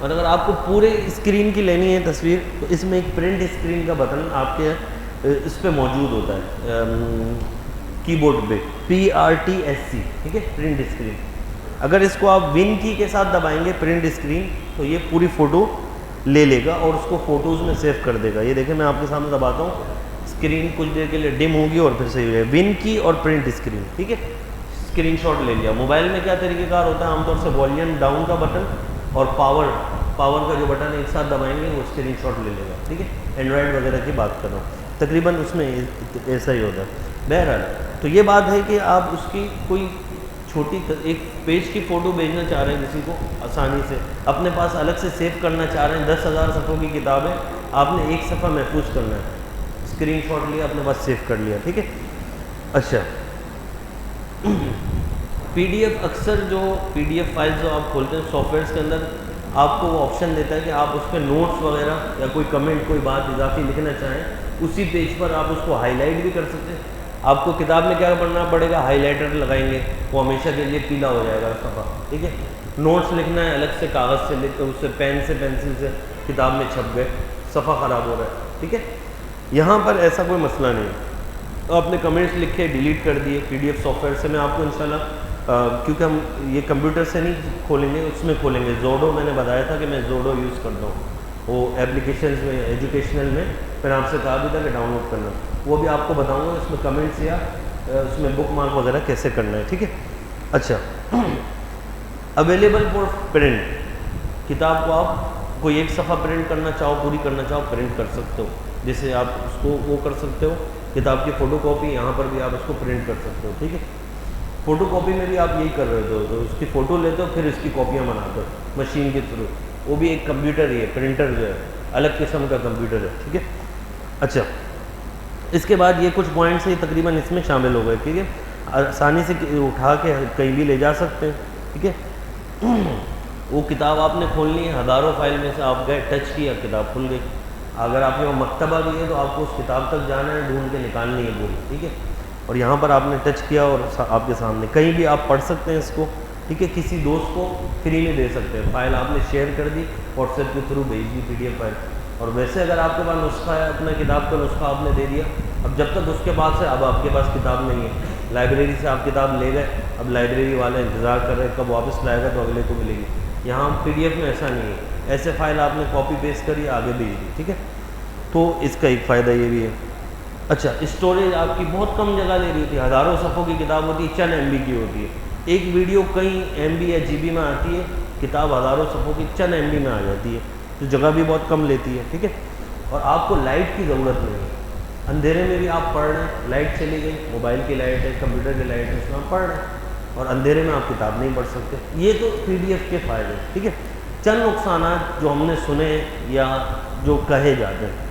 اور اگر آپ کو پورے اسکرین کی لینی ہے تصویر تو اس میں ایک پرنٹ اسکرین کا بٹن آپ کے اس پہ موجود ہوتا ہے کی بورڈ پہ PRTSC، ٹھیک ہے، پرنٹ اسکرین. اگر اس کو آپ ون کی کے ساتھ دبائیں گے پرنٹ اسکرین تو یہ پوری فوٹو لے لے گا اور اس کو فوٹوز میں سیو کر دے گا. یہ دیکھیں میں آپ کے سامنے دباتا ہوں، اسکرین کچھ دیر کے لیے ڈم ہوگی اور پھر صحیح ہو جائے. ون کی اور پرنٹ اسکرین، ٹھیک ہے، اسکرین شاٹ لے لیا. موبائل میں کیا طریقہ کار ہوتا ہے، عام طور سے والیوم ڈاؤن کا بٹن اور پاور کا جو بٹن ہے ایک ساتھ دبائیں گے وہ اسکرین شاٹ لے لے گا، ٹھیک ہے. اینڈرائڈ وغیرہ کی بات کر رہا ہوں، تقریباً اس میں ایسا ہی ہوتا ہے. بہرحال تو یہ بات ہے کہ آپ اس کی کوئی چھوٹی ایک پیج کی فوٹو بھیجنا چاہ رہے ہیں کسی کو آسانی سے، اپنے پاس الگ سے سیو کرنا چاہ رہے ہیں. 10,000 صفحوں کی کتاب ہے، آپ نے ایک صفحہ محفوظ کرنا ہے، اسکرین شاٹ لیا اپنے پاس سیو کر لیا، ٹھیک ہے. اچھا PDF اکثر جو PDF فائلز جو آپ کھولتے ہیں سافٹ ویئرس کے اندر آپ کو وہ آپشن دیتا ہے کہ آپ اس پہ نوٹس وغیرہ یا کوئی کمنٹ کوئی بات اضافی لکھنا چاہیں اسی پیج پر آپ اس کو ہائی لائٹ بھی کر سکتے ہیں. آپ کو کتاب میں کیا پڑھنا پڑے گا، ہائی لائٹر لگائیں گے وہ ہمیشہ کے لیے پیلا ہو جائے گا صفحہ، ٹھیک ہے. نوٹس لکھنا ہے الگ سے کاغذ سے لکھ کر اس سے پین سے پینسل سے کتاب میں چھپ گئے، صفحہ خراب ہو رہا ہے، ٹھیک ہے. یہاں پر ایسا کوئی مسئلہ نہیں ہے. آپ نے کمنٹس لکھے ڈیلیٹ کر دیے PDF سافٹ ویئر سے. میں آپ کو انشاءاللہ کیونکہ ہم یہ کمپیوٹر سے نہیں کھولیں گے، اس میں کھولیں گے. زوڈو میں نے بتایا تھا کہ میں زوڈو یوز کرتا ہوں، وہ ایپلیکیشنز میں ایجوکیشنل میں پھر آپ سے کہا بھی تھا کہ ڈاؤن لوڈ کرنا، وہ بھی آپ کو بتاؤں گا اس میں کمنٹس یا اس میں بک مارک وغیرہ کیسے کرنا ہے، ٹھیک ہے. اچھا اویلیبل فار پرنٹ، کتاب کو آپ کوئی ایک صفحہ پرنٹ کرنا چاہو پوری کرنا چاہو پرنٹ کر سکتے ہو، جیسے آپ اس کو وہ کر سکتے ہو کتاب کی فوٹو کاپی، یہاں پر بھی آپ اس کو پرنٹ کر سکتے ہو، ٹھیک ہے. فوٹو کاپی میں بھی آپ یہی کر رہے ہو تو اس کی فوٹو لیتے ہو پھر اس کی کاپیاں بناتے ہو مشین کے تھرو، وہ بھی ایک کمپیوٹر ہی ہے، پرنٹر جو ہے الگ قسم کا کمپیوٹر ہے، ٹھیک ہے. اچھا اس کے بعد یہ کچھ پوائنٹس یہ تقریباً اس میں شامل ہو گئے، ٹھیک ہے. آسانی سے اٹھا کے کہیں بھی لے جا سکتے ہیں، ٹھیک ہے. وہ کتاب آپ نے کھولنی ہے، ہزاروں فائل میں سے آپ گئے ٹچ کیا کتاب کھل گئی. اگر آپ کے وہاں مکتبہ بھی ہے تو آپ کو اس کتاب تک جانا ہے، ڈھونڈ کے نکالنی ہے پوری، ٹھیک ہے. اور یہاں پر آپ نے ٹچ کیا اور آپ کے سامنے کہیں بھی آپ پڑھ سکتے ہیں اس کو، ٹھیک ہے. کسی دوست کو فری میں دے سکتے ہیں، فائل آپ نے شیئر کر دی واٹس ایپ کے تھرو بھیج دی PDF فائل. اور ویسے اگر آپ کے پاس نسخہ ہے اپنا کتاب کا نسخہ آپ نے دے دیا، اب جب تک اس کے بعد سے اب آپ کے پاس کتاب نہیں ہے، لائبریری سے آپ کتاب لے گئے، اب لائبریری والے انتظار کر رہے ہیں کب واپس لائے گا تو اگلے کو ملے گی. یہاں PDF میں ایسا نہیں ہے، ایسے فائل آپ نے کاپی پیسٹ کری آگے بھیج دی، ٹھیک ہے. تو اس کا ایک فائدہ یہ بھی ہے. اچھا اسٹوریج آپ کی بہت کم جگہ لے رہی تھی، ہزاروں صفحوں کی کتاب ہوتی ہے، چند MB کی ہوتی ہے. ایک ویڈیو کئی MB یا GB میں آتی ہے، کتاب ہزاروں صفحوں کی چند MB میں آ جاتی ہے، تو جگہ بھی بہت کم لیتی ہے، ٹھیک ہے. اور آپ کو لائٹ کی ضرورت نہیں ہے، اندھیرے میں بھی آپ پڑھ رہے ہیں، لائٹ چلی گئی، موبائل کی لائٹ ہے، کمپیوٹر کی لائٹ ہے، اس میں آپ پڑھ رہے ہیں اور اندھیرے میں آپ کتاب نہیں پڑھ سکتے. یہ تو PDF کے فائدے، ٹھیک ہے. چند نقصانات جو ہم نے سنے یا جو کہے جاتے ہیں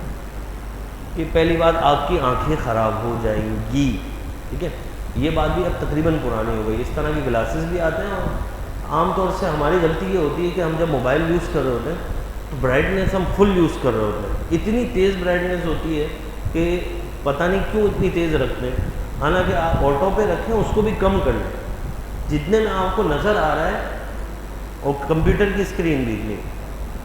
کہ پہلی بات آپ کی آنکھیں خراب ہو جائیں گی، ٹھیک ہے. یہ بات بھی اب تقریباً پرانی ہو گئی. اس طرح کی گلاسز بھی آتے ہیں اور عام طور سے ہماری غلطی یہ ہوتی ہے کہ ہم جب موبائل یوز کر رہے ہوتے ہیں تو برائٹنیس ہم فل یوز کر رہے ہوتے ہیں، اتنی تیز برائٹنیس ہوتی ہے کہ پتہ نہیں کیوں اتنی تیز رکھتے ہیں. حالانکہ آپ آٹو پہ رکھیں اس کو بھی کم کر لیں، جتنے میں آپ کو نظر آ رہا ہے اور کمپیوٹر کی اسکرین بھی اتنی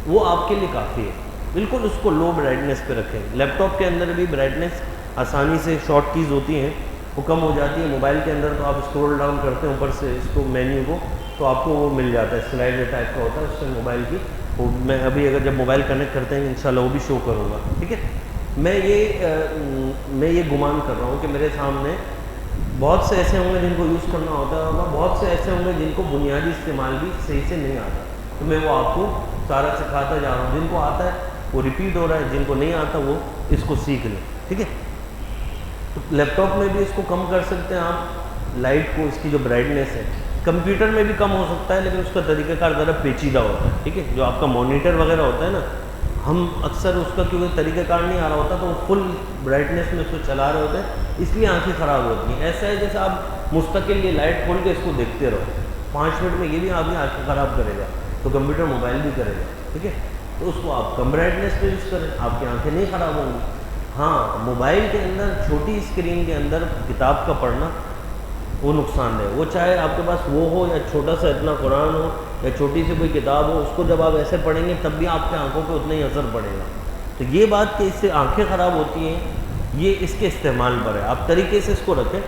وہ آپ کے لیے کافی ہے. بالکل اس کو لو برائٹنیس پہ رکھیں. لیپ ٹاپ کے اندر بھی برائٹنیس آسانی سے شارٹ کیز ہوتی ہیں وہ کم ہو جاتی ہے. موبائل کے اندر تو آپ اسکرول ڈاؤن کرتے ہیں اوپر سے اس کو مینیو کو تو آپ کو وہ مل جاتا ہے، سلائڈر ٹائپ کا ہوتا ہے اس سے موبائل کی. وہ میں ابھی اگر جب موبائل کنیکٹ کرتے ہیں انشاءاللہ وہ بھی شو کروں گا، ٹھیک ہے. میں یہ گمان کر رہا ہوں کہ میرے سامنے بہت سے ایسے ہوں گے جن کو یوز کرنا ہوتا ہوگا، بہت سے ایسے ہوں گے جن کو بنیادی استعمال بھی صحیح سے نہیں آتا، تو میں وہ آپ کو سارا سکھاتا جا رہا ہوں. جن کو آتا ہے وہ ریپیٹ ہو رہا ہے، جن کو نہیں آتا وہ اس کو سیکھ لیں، ٹھیک ہے. تو لیپ ٹاپ میں بھی اس کو کم کر سکتے ہیں آپ، لائٹ کو، اس کی جو برائٹنیس ہے. کمپیوٹر میں بھی کم ہو سکتا ہے لیکن اس کا طریقہ کار ذرا پیچیدہ ہوتا ہے، ٹھیک ہے. جو آپ کا مانیٹر وغیرہ ہوتا ہے نا، ہم اکثر اس کا کیونکہ طریقہ کار نہیں آ رہا ہوتا تو وہ فل برائٹنیس میں اس کو چلا رہے ہوتے ہیں، اس لیے آنکھیں خراب ہوتی ہیں. ایسا ہے جیسے آپ مستقل یہ لائٹ کھول کے اس کو دیکھتے رہو، 5 منٹ میں یہ بھی آپ کی آنکھیں خراب کرے گا تو کمپیوٹر موبائل بھی کرے گا، ٹھیک ہے. تو اس کو آپ کم برائٹنیس پہ یوز کریں، آپ کی آنکھیں نہیں خراب ہوں گی. ہاں موبائل کے اندر چھوٹی اسکرین کے اندر کتاب کا پڑھنا وہ نقصان دہ. وہ چاہے آپ کے پاس وہ ہو یا چھوٹا سا اتنا قرآن ہو یا چھوٹی سی کوئی کتاب ہو، اس کو جب آپ ایسے پڑھیں گے تب بھی آپ کے آنکھوں پہ اتنا ہی اثر پڑے گا. تو یہ بات کہ اس سے آنکھیں خراب ہوتی ہیں، یہ اس کے استعمال پر ہے. آپ طریقے سے اس کو رکھیں.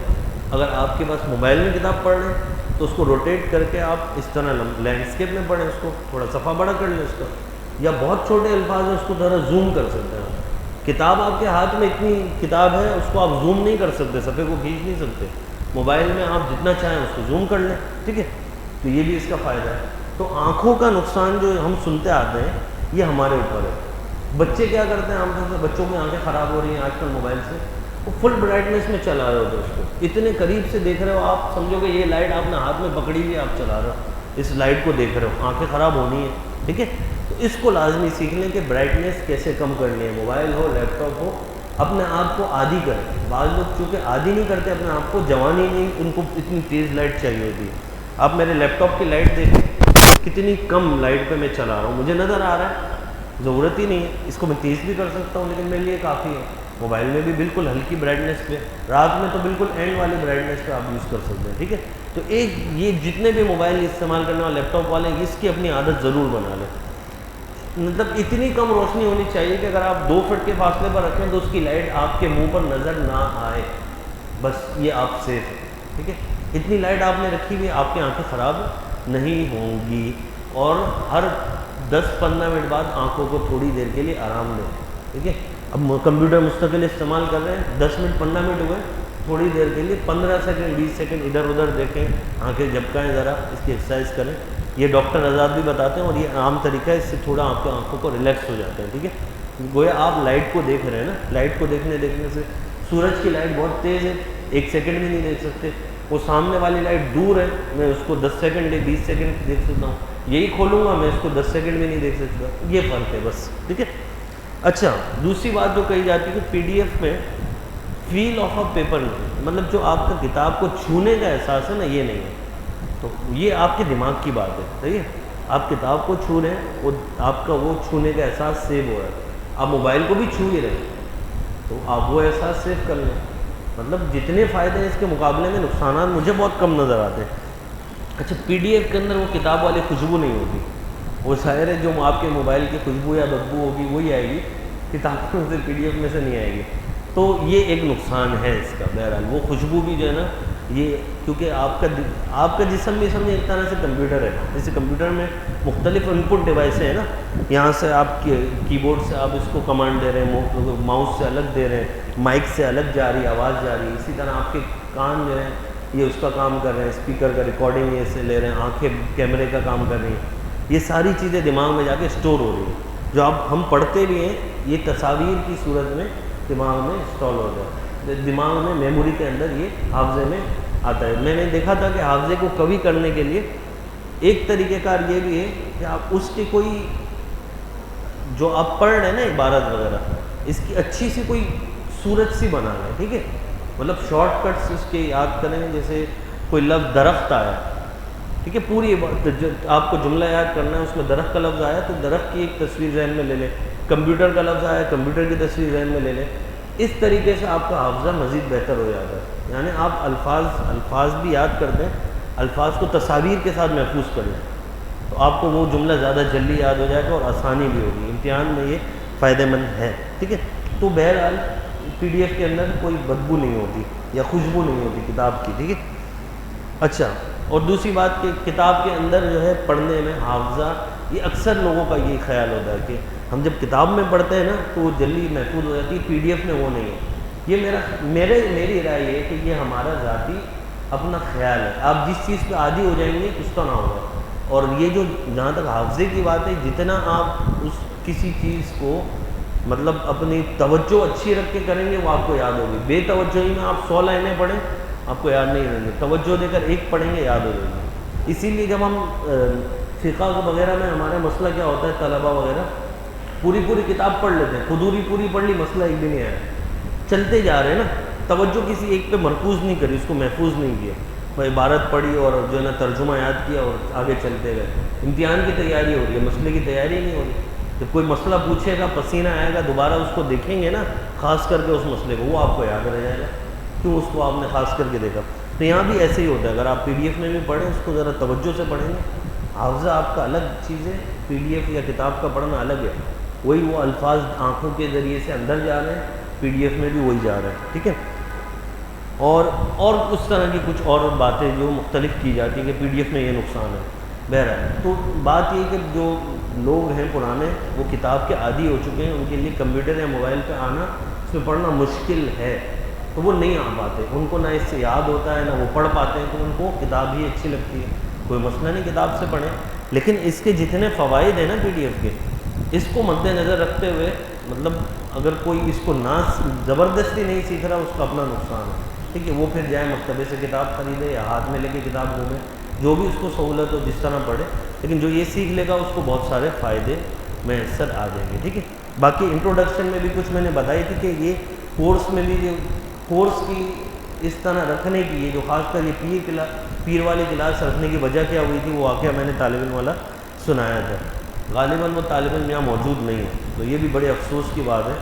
اگر آپ کے پاس موبائل میں کتاب پڑھ رہے ہیں تو اس کو روٹیٹ کر کے آپ اس طرح لینڈسکیپ میں پڑھیں، اس کو تھوڑا صفحہ بڑا کر لیں اس کا، یا بہت چھوٹے الفاظ ہیں اس کو ذرا زوم کر سکتے ہیں. کتاب آپ کے ہاتھ میں اتنی کتاب ہے، اس کو آپ زوم نہیں کر سکتے، صفحے کو کھینچ نہیں سکتے. موبائل میں آپ جتنا چاہیں اس کو زوم کر لیں، ٹھیک ہے. تو یہ بھی اس کا فائدہ ہے. تو آنکھوں کا نقصان جو ہم سنتے آتے ہیں یہ ہمارے اوپر ہے. بچے کیا کرتے ہیں، عام طور سے بچوں کی آنکھیں خراب ہو رہی ہیں آج کل موبائل سے، وہ فل برائٹنیس میں چلا رہے ہوتے ہیں اس کو، اتنے قریب سے دیکھ رہے ہو آپ، سمجھو کہ یہ لائٹ آپ نے ہاتھ میں پکڑی ہوئی آپ چلا رہے ہو، اس لائٹ کو دیکھ رہے ہو، آنکھیں خراب ہونی ہے. ٹھیک ہے. تو اس کو لازمی سیکھ لیں کہ برائٹنیس کیسے کم کرنی ہے. موبائل ہو، لیپ ٹاپ ہو، اپنے آپ کو عادی کریں. بعض لوگ چونکہ عادی نہیں کرتے اپنے آپ کو، جوانی نہیں، ان کو اتنی تیز لائٹ چاہیے ہوتی ہے. آپ میرے لیپ ٹاپ کی لائٹ دیکھیں کتنی کم لائٹ پہ میں چلا رہا ہوں، مجھے نظر آ رہا ہے، ضرورت ہی نہیں ہے. اس کو میں تیز بھی کر سکتا ہوں لیکن میرے لیے کافی ہے. موبائل میں بھی بالکل ہلکی برائٹنیس پہ، رات میں تو بالکل اینڈ والی برائٹنیس پہ آپ یوز کر سکتے ہیں. ٹھیک ہے. تو ایک یہ جتنے بھی موبائل استعمال کرنے والے، لیپ ٹاپ والے، اس کی اپنی عادت ضرور بنا لیں. مطلب اتنی کم روشنی ہونی چاہیے کہ اگر آپ 2 فٹ کے فاصلے پر رکھیں تو اس کی لائٹ آپ کے منہ پر نظر نہ آئے، بس یہ آپ سیف ہے. ٹھیک ہے. اتنی لائٹ آپ نے رکھی ہوئی، آپ کی آنکھیں خراب نہیں ہوں گی. اور ہر 10-15 منٹ بعد آنکھوں کو تھوڑی دیر کے لیے آرام دیں. ٹھیک ہے. اب کمپیوٹر مستقل استعمال کر رہے ہیں، 10 منٹ 15 منٹ ہوئے، تھوڑی دیر کے لیے 15 سیکنڈ 20 سیکنڈ ادھر ادھر دیکھیں، آنکھیں جھپکائیں، ذرا اس کی ایکسرسائز کریں. یہ ڈاکٹر آزاد بھی بتاتے ہیں اور یہ عام طریقہ ہے، اس سے تھوڑا آپ کے آنکھوں کو ریلیکس ہو جاتے ہیں. ٹھیک ہے. گویا آپ لائٹ کو دیکھ رہے ہیں نا، لائٹ کو دیکھنے سے سورج کی لائٹ بہت تیز ہے، 1 سیکنڈ بھی نہیں دیکھ سکتے. وہ سامنے والی لائٹ دور ہے، میں اس کو 10 سیکنڈ 20 سیکنڈ دیکھ سکتا ہوں. یہی کھولوں گا میں اس کو 10 سیکنڈ بھی نہیں دیکھ سکتا. یہ فرق ہے بس. ٹھیک ہے. اچھا، دوسری بات جو کہی جاتی ہے کہ پی ڈی ایف میں فیل آف اے پیپر نہیں، مطلب جو آپ کا کتاب کو چھونے کا احساس ہے نا، یہ نہیں ہے. تو یہ آپ کے دماغ کی بات ہے. صحیح ہے. آپ کتاب کو چھو رہے ہیں، وہ آپ کا وہ چھونے کا احساس سیو ہو رہا ہے. آپ موبائل کو بھی چھو ہی رہے ہیں تو آپ وہ احساس سیو کر لیں. مطلب جتنے فائدے ہیں اس کے مقابلے میں نقصانات مجھے بہت کم نظر آتے ہیں. اچھا، پی ڈی ایف کے اندر وہ کتاب والی خوشبو نہیں ہوتی. وہ ظاہر ہے جو آپ کے موبائل کی خوشبو یا بدبو ہوگی وہی آئے گی، کتاب میں سے پی ڈی ایف میں سے نہیں آئے گی. تو یہ ایک نقصان ہے اس کا. بہرحال وہ خوشبو بھی جو ہے نا، یہ کیونکہ آپ کا جسم بھی سمجھے ایک طرح سے کمپیوٹر ہے. جیسے کمپیوٹر میں مختلف ان پٹ ڈیوائسیں ہیں نا، یہاں سے آپ کی بورڈ سے آپ اس کو کمانڈ دے رہے ہیں، ماؤس سے الگ دے رہے ہیں، مائک سے الگ جا رہی ہے، آواز جا رہی ہے. اسی طرح آپ کے کان جو ہیں یہ اس کا کام کر رہے ہیں، اسپیکر کا ریکارڈنگ یہ سے لے رہے ہیں، آنکھیں کیمرے کا کام کر رہی ہیں. یہ ساری چیزیں دماغ میں جا کے اسٹور ہو رہی ہیں. جو اب ہم پڑھتے بھی ہیں یہ تصاویر کی صورت میں دماغ میں انسٹال ہو جاتا ہے، دماغ میں میموری کے اندر یہ حافظے میں آتا ہے. میں نے دیکھا تھا کہ حافظے کو قوی کرنے کے لیے ایک طریقہ کار یہ بھی ہے کہ آپ اس کی کوئی جو آپ پڑھ رہے ہیں نا عبارت وغیرہ، اس کی اچھی سی کوئی صورت سی بنا لیں. ٹھیک ہے. مطلب شارٹ کٹس اس کے یاد کریں. جیسے کوئی لفظ درخت آیا، ٹھیک ہے، پوری آپ کو جملہ یاد کرنا ہے، اس میں درخت کا لفظ آیا تو درخت کی ایک تصویر ذہن میں لے لیں. کمپیوٹر کا لفظ آیا، کمپیوٹر کی تصویر ذہن میں لے لیں. اس طریقے سے آپ کا حافظہ مزید بہتر ہو جاتا ہے. یعنی آپ الفاظ بھی یاد کرتے ہیں، الفاظ کو تصاویر کے ساتھ محفوظ کر لیں تو آپ کو وہ جملہ زیادہ جلدی یاد ہو جائے گا اور آسانی بھی ہوگی. امتحان میں یہ فائدہ مند ہے. ٹھیک ہے. تو بہرحال پی ڈی ایف کے اندر کوئی بدبو نہیں ہوتی یا خوشبو نہیں ہوتی کتاب کی. ٹھیک ہے. اچھا، اور دوسری بات کہ کتاب کے اندر جو ہے پڑھنے میں حافظہ، یہ اکثر لوگوں کا یہ خیال ہوتا ہے کہ ہم جب کتاب میں پڑھتے ہیں نا تو وہ جلدی محفوظ ہو جاتی ہے، پی ڈی ایف میں وہ نہیں ہے. یہ میری رائے یہ ہے کہ یہ ہمارا ذاتی اپنا خیال ہے. آپ جس چیز پہ عادی ہو جائیں گے اس کا نہ ہوگا. اور یہ جو جہاں تک حافظے کی بات ہے، جتنا آپ اس کسی چیز کو مطلب اپنی توجہ اچھی رکھ کے کریں گے وہ آپ کو یاد ہوگی. بے توجہی میں آپ 100 لائنیں پڑھیں آپ کو یاد نہیں رہیں گے. توجہ دے کر ایک پڑھیں گے یاد ہو جائیں گے. اسی لیے جب ہم فقہ وغیرہ میں ہمارا مسئلہ کیا ہوتا ہے، طلبہ وغیرہ پوری کتاب پڑھ لیتے ہیں، خودوری پوری پڑھ لی، مسئلہ ایک بھی نہیں آیا، چلتے جا رہے ہیں نا، توجہ کسی ایک پہ مرکوز نہیں کری، اس کو محفوظ نہیں کیا. وہ عبارت پڑھی اور جو ہے نا ترجمہ یاد کیا اور آگے چلتے گئے. امتحان کی تیاری ہو رہی ہے، مسئلے کی تیاری نہیں ہو رہی. جب کوئی مسئلہ پوچھے گا، پسینہ آئے گا، دوبارہ اس کو دیکھیں گے نا، خاص کر کے اس مسئلے کو، وہ آپ کو یاد رہ جائے گا کیوں اس کو آپ نے خاص کر کے دیکھا. تو یہاں بھی ایسے ہی ہوتا ہے، اگر آپ پی ڈی ایف میں بھی پڑھیں اس کو ذرا توجہ سے پڑھیں گے، حافظہ آپ کا الگ چیز ہے، پی ڈی ایف یا کتاب کا پڑھنا الگ ہے، وہی وہ الفاظ آنکھوں کے ذریعے سے اندر جا رہے ہیں، پی ڈی ایف میں بھی وہی جا رہے ہیں، ٹھیک ہے. اور اس طرح کی کچھ اور باتیں جو مختلف کی جاتی ہیں کہ پی ڈی ایف میں یہ نقصان ہے. بہرحال تو بات یہ کہ جو لوگ ہیں پرانے وہ کتاب کے عادی ہو چکے ہیں، ان کے لیے کمپیوٹر یا موبائل پہ آنا، اس میں پڑھنا مشکل ہے، تو وہ نہیں آ پاتے، ان کو نہ اس سے یاد ہوتا ہے نہ وہ پڑھ پاتے ہیں، تو ان کو کتاب ہی اچھی لگتی ہے. کوئی مسئلہ نہیں کتاب سے پڑھیں، لیکن اس کے جتنے فوائد ہیں نا پی ڈی ایف کے، اس کو مد نظر رکھتے ہوئے، مطلب اگر کوئی اس کو نہ زبردستی نہیں سیکھ رہا، اس کا اپنا نقصان ہے، ٹھیک ہے. وہ پھر جائے مکتبے سے کتاب خریدے یا ہاتھ میں لے کے کتاب گھومے، جو بھی اس کو سہولت ہو جس طرح پڑھے، لیکن جو یہ سیکھ لے گا اس کو بہت سارے فائدے میسر آ جائیں گے، ٹھیک ہے. باقی انٹروڈکشن میں بھی کچھ میں نے بتائی تھی کہ یہ کورس میں بھی کورس کی اس طرح رکھنے کی، یہ جو خاص کر یہ پیر والی کلاس رکھنے کی وجہ کیا ہوئی تھی، وہ واقعہ میں نے طالب علم والا سنایا تھا. غالباً وہ طالب علم یہاں موجود نہیں ہے، تو یہ بھی بڑے افسوس کی بات ہے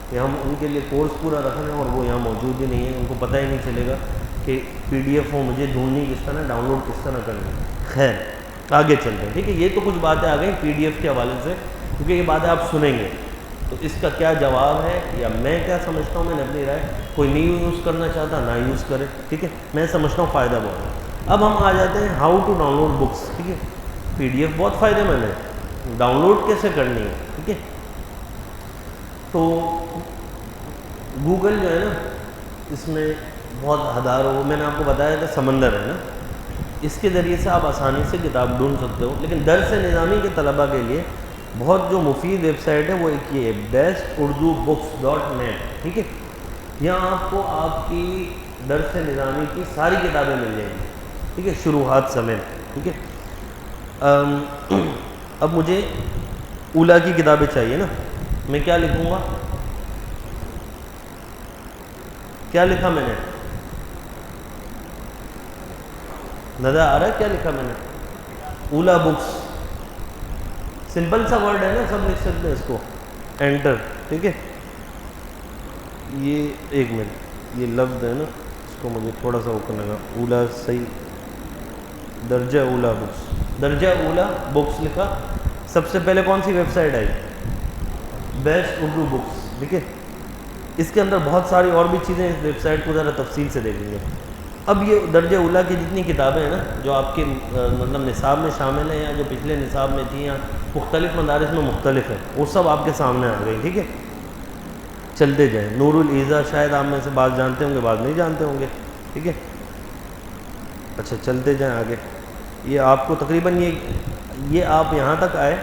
کہ ہم ان کے لیے کورس پورا رکھ رہے ہیں اور وہ یہاں موجود ہی نہیں ہے، ان کو پتہ ہی نہیں چلے گا کہ پی ڈی ایف ہو مجھے ڈھونڈنی کس طرح، ڈاؤن لوڈ کس طرح کرنی. خیر آگے چلتے ہیں، ٹھیک ہے. یہ تو کچھ باتیں آ گئیں پی ڈی ایف کے حوالے سے، کیونکہ یہ باتیں آپ سنیں گے تو اس کا کیا جواب ہے یا میں کیا سمجھتا ہوں، میں نے اپنی رائے، کوئی نہیں یوز کرنا چاہتا نہ یوز کرے، ٹھیک ہے. میں سمجھتا ہوں فائدہ بہت ہے. اب ہم آ جاتے ہیں how to download books, ٹھیک ہے. پی ڈی ایف بہت فائدے مند ہے، ڈاؤن لوڈ کیسے کرنی ہے، ٹھیک ہے. تو گوگل جو ہے نا، اس میں بہت ہزاروں، میں نے آپ کو بتایا تھا سمندر ہے نا، اس کے ذریعے سے آپ آسانی سے کتاب ڈھونڈ سکتے ہو. لیکن درس نظامی کے طلباء کے لیے بہت جو مفید ویب سائٹ ہے وہ ایک یہ ہے besturdubooks.net، ٹھیک ہے. یہاں آپ کو آپ کی درس نظامی کی ساری کتابیں مل جائیں گی، ٹھیک ہے، شروحات سمیت، ٹھیک ہے. اب مجھے اولا کی کتابیں چاہیے نا، میں کیا لکھوں گا، کیا لکھا میں نے، نظر آ رہا ہے کیا لکھا میں نے، اولا بکس، سمپل سا ورڈ ہے نا، سب لکھ سکتے ہیں اس کو، انٹر، ٹھیک ہے. یہ ایک منٹ، یہ لفظ ہے نا، اس کو مجھے تھوڑا سا وہ کرنے گا، اولا صحیح، درجہ اولا بکس، درجہ اولا بکس لکھا. سب سے پہلے کون سی ویب سائٹ آئی، بیسٹ اردو بکس، ٹھیک ہے. اس کے اندر بہت ساری اور بھی چیزیں، اس ویب سائٹ کو ذرا تفصیل سے دیکھیں گے. اب یہ درجہ اولا کی جتنی کتابیں ہیں نا جو آپ کے مطلب نصاب میں شامل ہیں یا جو پچھلے نصاب میں تھیں یا مختلف مدارس میں مختلف ہیں، وہ سب آپ کے سامنے آ گئی، ٹھیک ہے. چلتے جائیں. نور الایضا شاید آپ میں سے بعض جانتے ہوں گے، بعض نہیں جانتے ہوں گے، ٹھیک ہے. اچھا چلتے جائیں آگے. یہ آپ کو تقریباً یہ آپ یہاں تک آئے.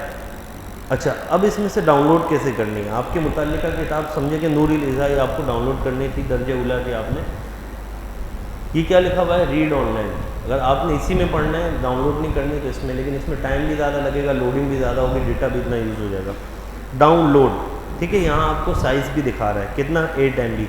اچھا اب اس میں سے ڈاؤن لوڈ کیسے کرنی ہے، آپ کے متعلقہ کتاب سمجھے کہ نور الایضا یہ آپ کو ڈاؤن لوڈ کرنی تھی، درجہ اولا کی آپ نے، یہ کیا لکھا ہوا ہے، ریڈ آن لائن. اگر آپ نے اسی میں پڑھنا ہے، ڈاؤن لوڈ نہیں کرنی تو اس میں، لیکن اس میں ٹائم بھی زیادہ لگے گا، لوڈنگ بھی زیادہ ہوگی، ڈیٹا بھی اتنا یوز ہو جائے گا. ڈاؤن لوڈ، ٹھیک ہے. یہاں آپ کو سائز بھی دکھا رہا ہے کتنا، 8 MB،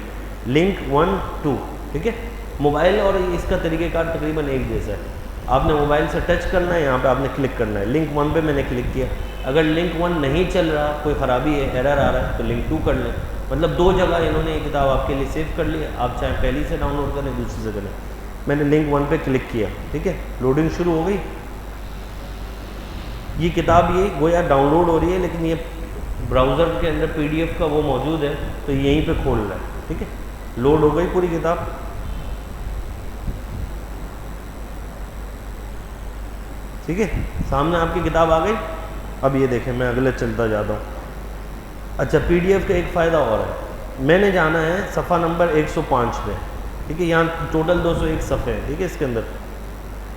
لنک 1 2، ٹھیک ہے. موبائل اور اس کا طریقہ کار تقریباً ایک جیسا ہے. آپ نے موبائل سے ٹچ کرنا ہے، یہاں پہ آپ نے کلک کرنا ہے. لنک 1 پہ میں نے کلک کیا، اگر لنک 1 نہیں چل رہا، کوئی خرابی ہے، ایرر آ رہا ہے، تو لنک 2 کر لیں. مطلب 2 جگہ انہوں نے یہ کتاب آپ کے لیے سیو کر لی ہے، آپ چاہیں پہلی سے ڈاؤن لوڈ کریں، دوسری سے کریں. میں نے لنک 1 پہ کلک کیا، ٹھیک ہے. لوڈنگ شروع ہو گئی. یہ کتاب یہ گویا ڈاؤن لوڈ ہو رہی ہے، لیکن یہ براؤزر کے اندر پی ڈی ایف کا وہ موجود ہے تو یہیں پہ کھول رہا ہے، ٹھیک ہے. لوڈ ہو گئی پوری کتاب. ٹھیک ہے، سامنے آپ کی کتاب آ گئی. اب یہ دیکھیں میں اگلے چلتا جاتا ہوں. اچھا پی ڈی ایف کا ایک فائدہ اور ہے، میں نے جانا ہے صفحہ نمبر 105 پہ، ٹھیک ہے. یہاں ٹوٹل 201 صفحے ہیں، ٹھیک ہے. اس کے اندر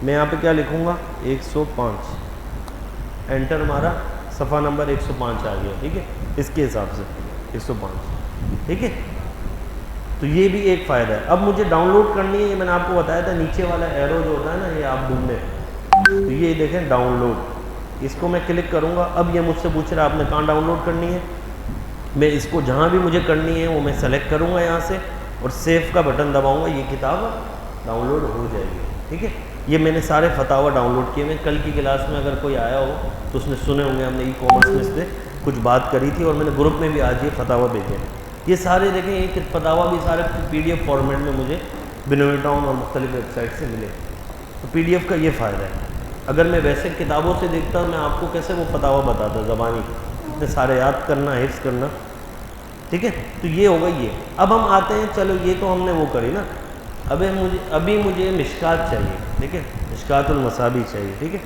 میں یہاں پہ کیا لکھوں گا، 105، انٹر مارا، صفحہ نمبر 105 آ گیا، ٹھیک ہے. اس کے حساب سے 105، ٹھیک ہے. تو یہ بھی ایک فائدہ ہے. اب مجھے ڈاؤن لوڈ کرنی ہے، یہ میں نے آپ کو بتایا تھا، نیچے والا ایرو جو ہوتا ہے نا، یہ آپ ڈھونڈیں، تو یہ دیکھیں ڈاؤن لوڈ، اس کو میں کلک کروں گا. اب یہ مجھ سے پوچھ رہا ہے آپ نے کہاں ڈاؤن لوڈ کرنی ہے. میں اس کو جہاں بھی مجھے کرنی ہے وہ میں سلیکٹ کروں گا یہاں سے، اور سیو کا بٹن دباؤں گا، یہ کتاب ڈاؤن لوڈ ہو جائے گی، ٹھیک ہے. یہ میں نے سارے فتاوی ڈاؤن لوڈ کیے. میں کل کی کلاس میں اگر کوئی آیا ہو تو اس نے سنے ہوں گے، ہم نے ای کامرس میں اس پہ کچھ بات کری تھی، اور میں نے گروپ میں بھی آج یہ فتاوی بھیجے. یہ سارے دیکھیں، یہ فتاوی بھی سارے پی ڈی ایف فارمیٹ میں مجھے بنوی ٹاؤن اور مختلف ویب سائٹ سے ملے. تو پی ڈی ایف کا یہ فائدہ ہے. اگر میں ویسے کتابوں سے دیکھتا میں آپ کو کیسے وہ فتاویٰ بتاتا زبانی، اتنے سارے یاد کرنا، حفظ کرنا. ٹھیک ہے، تو یہ ہوگا یہ. اب ہم آتے ہیں، چلو یہ تو ہم نے وہ کری نا، ابھی مجھے مشکات چاہیے. ٹھیک ہے، مشکات المصابیح چاہیے. ٹھیک ہے،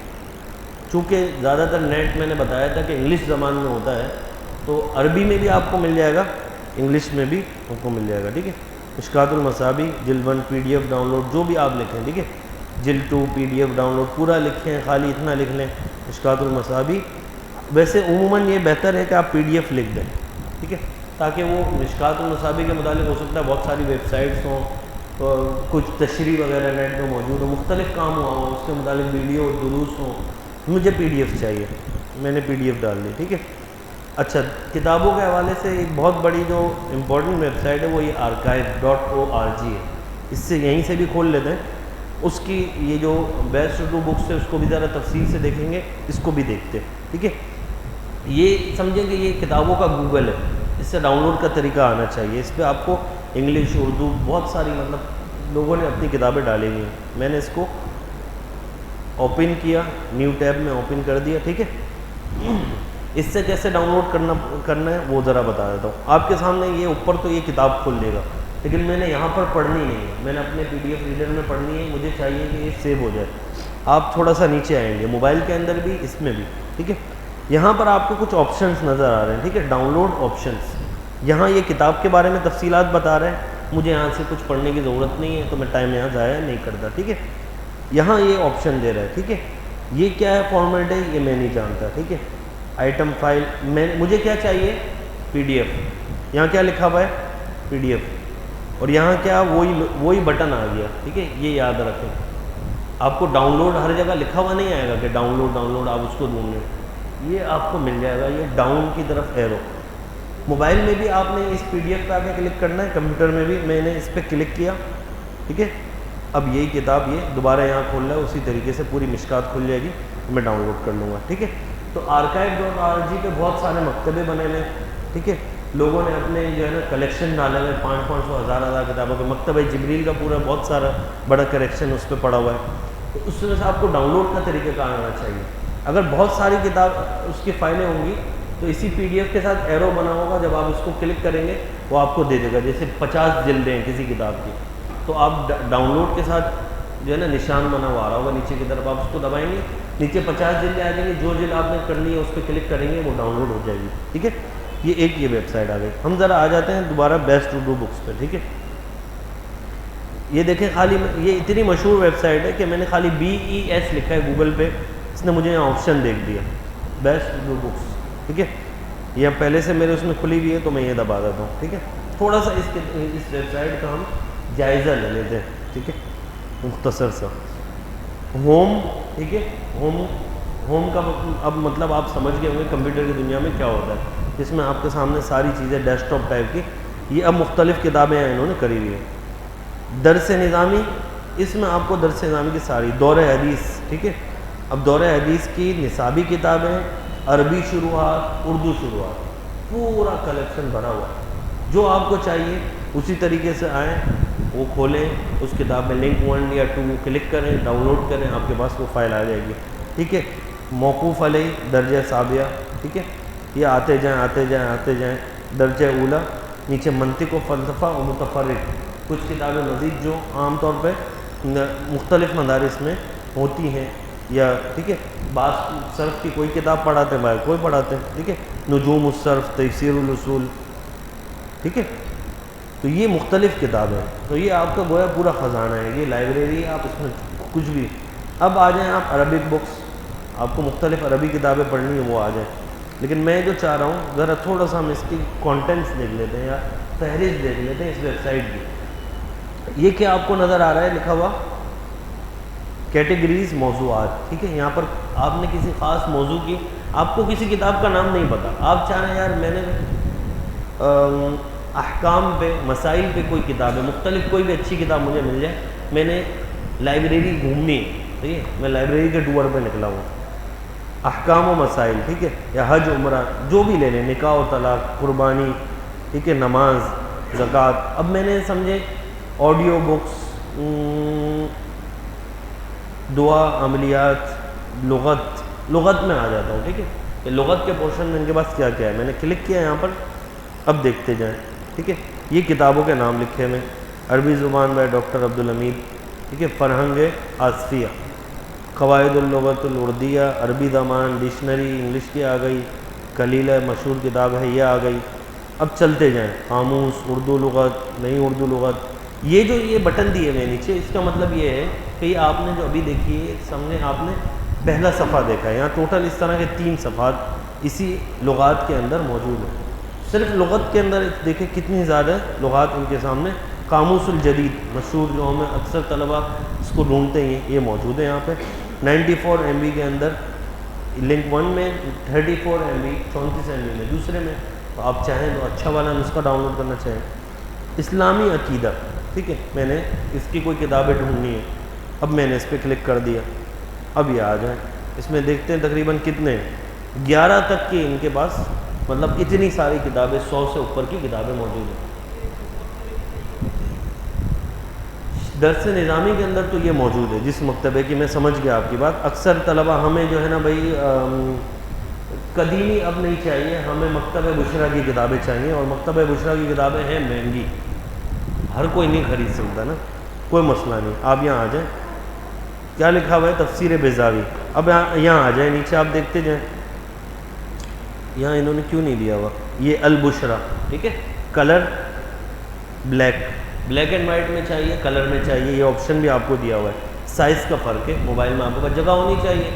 چونکہ زیادہ تر نیٹ میں نے بتایا تھا کہ انگلش زبان میں ہوتا ہے، تو عربی میں بھی آپ کو مل جائے گا، انگلش میں بھی آپ کو مل جائے گا. ٹھیک ہے، مشکات المصابیح جلد 1 P D F download, جو بھی آپ لکھیں. ٹھیک ہے، جلد 2 P D F download پورا لکھیں، خالی اتنا لکھ لیں مشکات المصابیح. ویسے عموماً یہ بہتر ہے کہ آپ پی ڈی ایف لکھ دیں. ٹھیک ہے، تاکہ وہ مشکات المصابیح کے متعلق ہو سکتا ہے بہت ساری ویب سائٹس ہوں، کچھ تشریح وغیرہ نیٹ میں موجود ہو، مختلف کام ہوا ہو، اس کے متعلق ویڈیو دروس ہوں. مجھے پی ڈی ایف چاہیے، میں نے پی ڈی ایف ڈال دی. ٹھیک ہے. اچھا، کتابوں کے حوالے سے ایک بہت بڑی جو امپورٹنٹ ویب سائٹ ہے وہ یہ archive.org ہے. اس سے یہیں سے بھی کھول لیتے ہیں. اس کی یہ جو بیسٹ اردو بکس ہے اس کو بھی ذرا تفصیل سے دیکھیں گے، اس کو بھی دیکھتے ہیں. ٹھیک ہے، یہ سمجھیں کہ یہ کتابوں کا گوگل ہے. اس سے ڈاؤن لوڈ کا طریقہ آنا چاہیے. اس پہ آپ کو انگلش، اردو، بہت ساری مطلب لوگوں نے اپنی کتابیں ڈالی ہوئی ہیں. میں نے اس کو اوپن کیا، نیو ٹیب میں اوپن کر دیا. ٹھیک ہے، اس سے کیسے ڈاؤن لوڈ کرنا ہے وہ ذرا بتا دیتا ہوں. آپ کے سامنے یہ اوپر تو یہ کتاب کھول لے گا، لیکن میں نے یہاں پر پڑھنی نہیں ہے، میں نے اپنے پی ڈی ایف ریڈر میں پڑھنی ہے. مجھے چاہیے کہ یہ سیو ہو جائے. آپ تھوڑا سا نیچے آئیں گے، موبائل کے اندر بھی، اس میں بھی. ٹھیک ہے، یہاں پر آپ کو کچھ آپشنس نظر آ رہے ہیں. ٹھیک ہے، ڈاؤن لوڈ آپشنس. یہاں یہ کتاب کے بارے میں تفصیلات بتا رہے ہیں. مجھے یہاں سے کچھ پڑھنے کی ضرورت نہیں ہے، تو میں ٹائم یہاں ضائع نہیں کرتا. ٹھیک ہے، یہاں یہ آپشن دے رہا ہے. ٹھیک ہے، یہ کیا ہے فارمیٹ ہے یہ میں نہیں جانتا. ٹھیک ہے، آئٹم فائل، مجھے کیا چاہیے؟ P D F. یہاں کیا لکھا ہوا ہے؟ P D F. اور یہاں کیا وہی بٹن آ گیا. ٹھیک ہے، یہ یاد رکھیں. آپ کو ڈاؤن لوڈ ہر جگہ لکھا ہوا نہیں آئے گا کہ ڈاؤن لوڈ آپ اس کو ڈھونڈیں. یہ آپ کو مل جائے گا، یہ ڈاؤن کی طرف ایرو. موبائل میں بھی آپ نے اس پی ڈی ایف پہ آ کے کلک کرنا ہے، کمپیوٹر میں بھی میں نے اس پہ کلک کیا. ٹھیک ہے، اب یہی کتاب یہ دوبارہ یہاں کھول رہا ہے، اسی طریقے سے پوری مشکات کھل جائے گی، میں ڈاؤن لوڈ کر لوں گا. ٹھیک ہے، تو archive.org پہ بہت سارے مکتبے بنے ہوئے. ٹھیک ہے، لوگوں نے اپنے جو ہے نا کلیکشن ڈالے ہوئے، 500 1000 کتابوں کے. مکتبہ جبریل کا پورا بہت سارا بڑا کلیکشن اس پہ پڑا ہوا ہے. تو اس میں سے آپ کو ڈاؤن لوڈ کا طریقہ کار آنا چاہیے. اگر بہت ساری کتاب اس کی فائلیں ہوں گی تو اسی پی ڈی ایف کے ساتھ ایرو بنا ہوگا، جب آپ اس کو کلک کریں گے وہ آپ کو دے دے گا. جیسے 50 جلدیں ہیں کسی کتاب کی، تو آپ ڈاؤن لوڈ کے ساتھ جو ہے نا نشان بنا ہوا آ رہا ہوگا نیچے کی طرف، آپ اس کو دبائیں گے، نیچے 50 جلدیں آ جائیں گی. جو جلد آپ نے کرنی ہے اس پہ کلک کریں گے وہ ڈاؤن لوڈ ہو جائے گی. ٹھیک ہے، یہ ویب سائٹ آ گئی. ہم ذرا آ جاتے ہیں دوبارہ بیسٹ اردو بکس پہ. ٹھیک ہے، یہ دیکھیں خالی یہ اتنی مشہور ویب سائٹ ہے کہ میں نے خالی BES لکھا ہے گوگل پہ، اس نے مجھے یہاں آپشن دیکھ دیا، بیسٹ اردو بکس. ٹھیک ہے، یہ پہلے سے میرے اس میں کھلی ہوئی ہے تو میں یہ دبا دیتا ہوں. ٹھیک ہے، تھوڑا سا اس ویب سائٹ کا ہم جائزہ لے لیتے ہیں. ٹھیک ہے، مختصر سا ہوم. ٹھیک ہے، ہوم کا اب مطلب آپ سمجھ گئے ہوں گے کمپیوٹر کی دنیا میں کیا ہوتا ہے، جس میں آپ کے سامنے ساری چیزیں ڈیسک ٹاپ ٹائپ کی. یہ اب مختلف کتابیں ہیں انہوں نے کری ہوئی ہیں. درس نظامی، اس میں آپ کو درس نظامی کی ساری دور حدیث. ٹھیک ہے، اب دور حدیث کی نصابی کتابیں، عربی شروحات، اردو شروحات، پورا کلیکشن بھرا ہوا ہے. جو آپ کو چاہیے اسی طریقے سے آئیں، وہ کھولیں، اس کتاب میں لنک 1 یا 2 کلک کریں، ڈاؤن لوڈ کریں، آپ کے پاس وہ فائل آ جائے گی. ٹھیک ہے، موقوف علیہ درجہ ثابیہ. ٹھیک ہے، یہ آتے جائیں درجہ اولا. نیچے منطق و فلسفہ و متفرق، کچھ کتابیں مزید جو عام طور پہ مختلف مدارس میں ہوتی ہیں، یا ٹھیک ہے بعض صرف کی کوئی کتاب پڑھاتے ہیں، بعض کوئی پڑھاتے ہیں. ٹھیک ہے، نجوم الصرف، تفسیر الاصول. ٹھیک ہے، تو یہ مختلف کتابیں ہیں. تو یہ آپ کا گویا پورا خزانہ ہے، یہ لائبریری ہے، آپ اس میں کچھ بھی. اب آ جائیں آپ عربک بکس، آپ کو مختلف عربی کتابیں پڑھنی ہیں وہ آ جائیں. لیکن میں جو چاہ رہا ہوں ذرا تھوڑا سا ہم اس کی کانٹینٹس دیکھ لیتے ہیں یا فہرست دیکھ لیتے ہیں اس ویب سائٹ کی. یہ کیا آپ کو نظر آ رہا ہے لکھا ہوا؟ کیٹیگریز، موضوعات. ٹھیک ہے، یہاں پر آپ نے کسی خاص موضوع کی، آپ کو کسی کتاب کا نام نہیں پتا، آپ چاہ رہے ہیں یار میں نے احکام پہ، مسائل پہ کوئی کتاب ہے، مختلف کوئی بھی اچھی کتاب مجھے مل جائے، میں نے لائبریری گھومنی. ٹھیک ہے، میں لائبریری کے ٹور پہ نکلا ہوں. احکام و مسائل، ٹھیک ہے، یا حج عمرہ جو بھی لے لیں، نکاح و طلاق، قربانی، ٹھیک ہے، نماز، زکوٰۃ. اب میں نے سمجھے آڈیو بکس، دعا، عملیات، لغت میں آ جاتا ہوں، ٹھیک ہے. کہ لغت کے پورشن میں ان کے پاس کیا کیا ہے. میں نے کلک کیا یہاں پر، اب دیکھتے جائیں. ٹھیک ہے، یہ کتابوں کے نام لکھے میں. عربی زبان بائی ڈاکٹر عبدالحمید. ٹھیک ہے، فرہنگ آصفیہ، قواعد اللغت الاردیہ، عربی زبان ڈکشنری انگلش کی آ گئی. کلیلہ مشہور کتاب ہے، یہ آ گئی. اب چلتے جائیں. قاموس، اردو لغت، نئی اردو لغت. یہ بٹن دیے ہوئے نیچے، اس کا مطلب یہ ہے کہ یہ آپ نے جو ابھی دیکھی ہے سامنے، آپ نے پہلا صفحہ دیکھا ہے. یہاں ٹوٹل اس طرح کے 3 صفحات اسی لغات کے اندر موجود ہیں. صرف لغت کے اندر دیکھیں کتنی زیادہ لغات ان کے سامنے. قاموس الجدید مشہور، جو ہمیں اکثر طلبہ اس کو ڈھونڈتے ہیں، یہ موجود ہے یہاں پہ 94 MB کے اندر. لنک 1 میں 34 MB، 34 MB میں دوسرے میں. تو آپ چاہیں تو اچھا والا نسخہ ڈاؤن لوڈ کرنا چاہیں. اسلامی عقیدہ، ٹھیک ہے، میں نے اس کی کوئی کتابیں ڈھونڈنی ہے. اب میں نے اس پہ کلک کر دیا. اب یہ آ جائیں. اس میں دیکھتے ہیں تقریباً کتنے 11 تک کی ان کے پاس، مطلب اتنی ساری کتابیں، 100 سے اوپر کی کتابیں موجود ہیں. درس نظامی کے اندر تو یہ موجود ہے جس مکتبے کی. میں سمجھ گیا آپ کی بات. اکثر طلبہ ہمیں جو ہے نا بھائی قدیمی اب نہیں چاہیے، ہمیں مکتبہ بشریٰ کی کتابیں چاہیے، اور مکتبہ بشریٰ کی کتابیں ہیں مہنگی، ہر کوئی نہیں خرید سکتا نا. کوئی مسئلہ نہیں، آپ یہاں آ جائیں. کیا لکھا ہوا ہے؟ تفسیر بیضاوی. اب یہاں آ جائیں نیچے، آپ دیکھتے جائیں. یہاں انہوں نے کیوں نہیں دیا ہوا؟ یہ البشریٰ، ٹھیک ہے، کلر بلیک اینڈ وائٹ میں چاہیے، کلر میں چاہیے، یہ آپشن بھی آپ کو دیا ہوا ہے. سائز کا فرق ہے. موبائل میں آپ کے پاس جگہ ہونی چاہیے.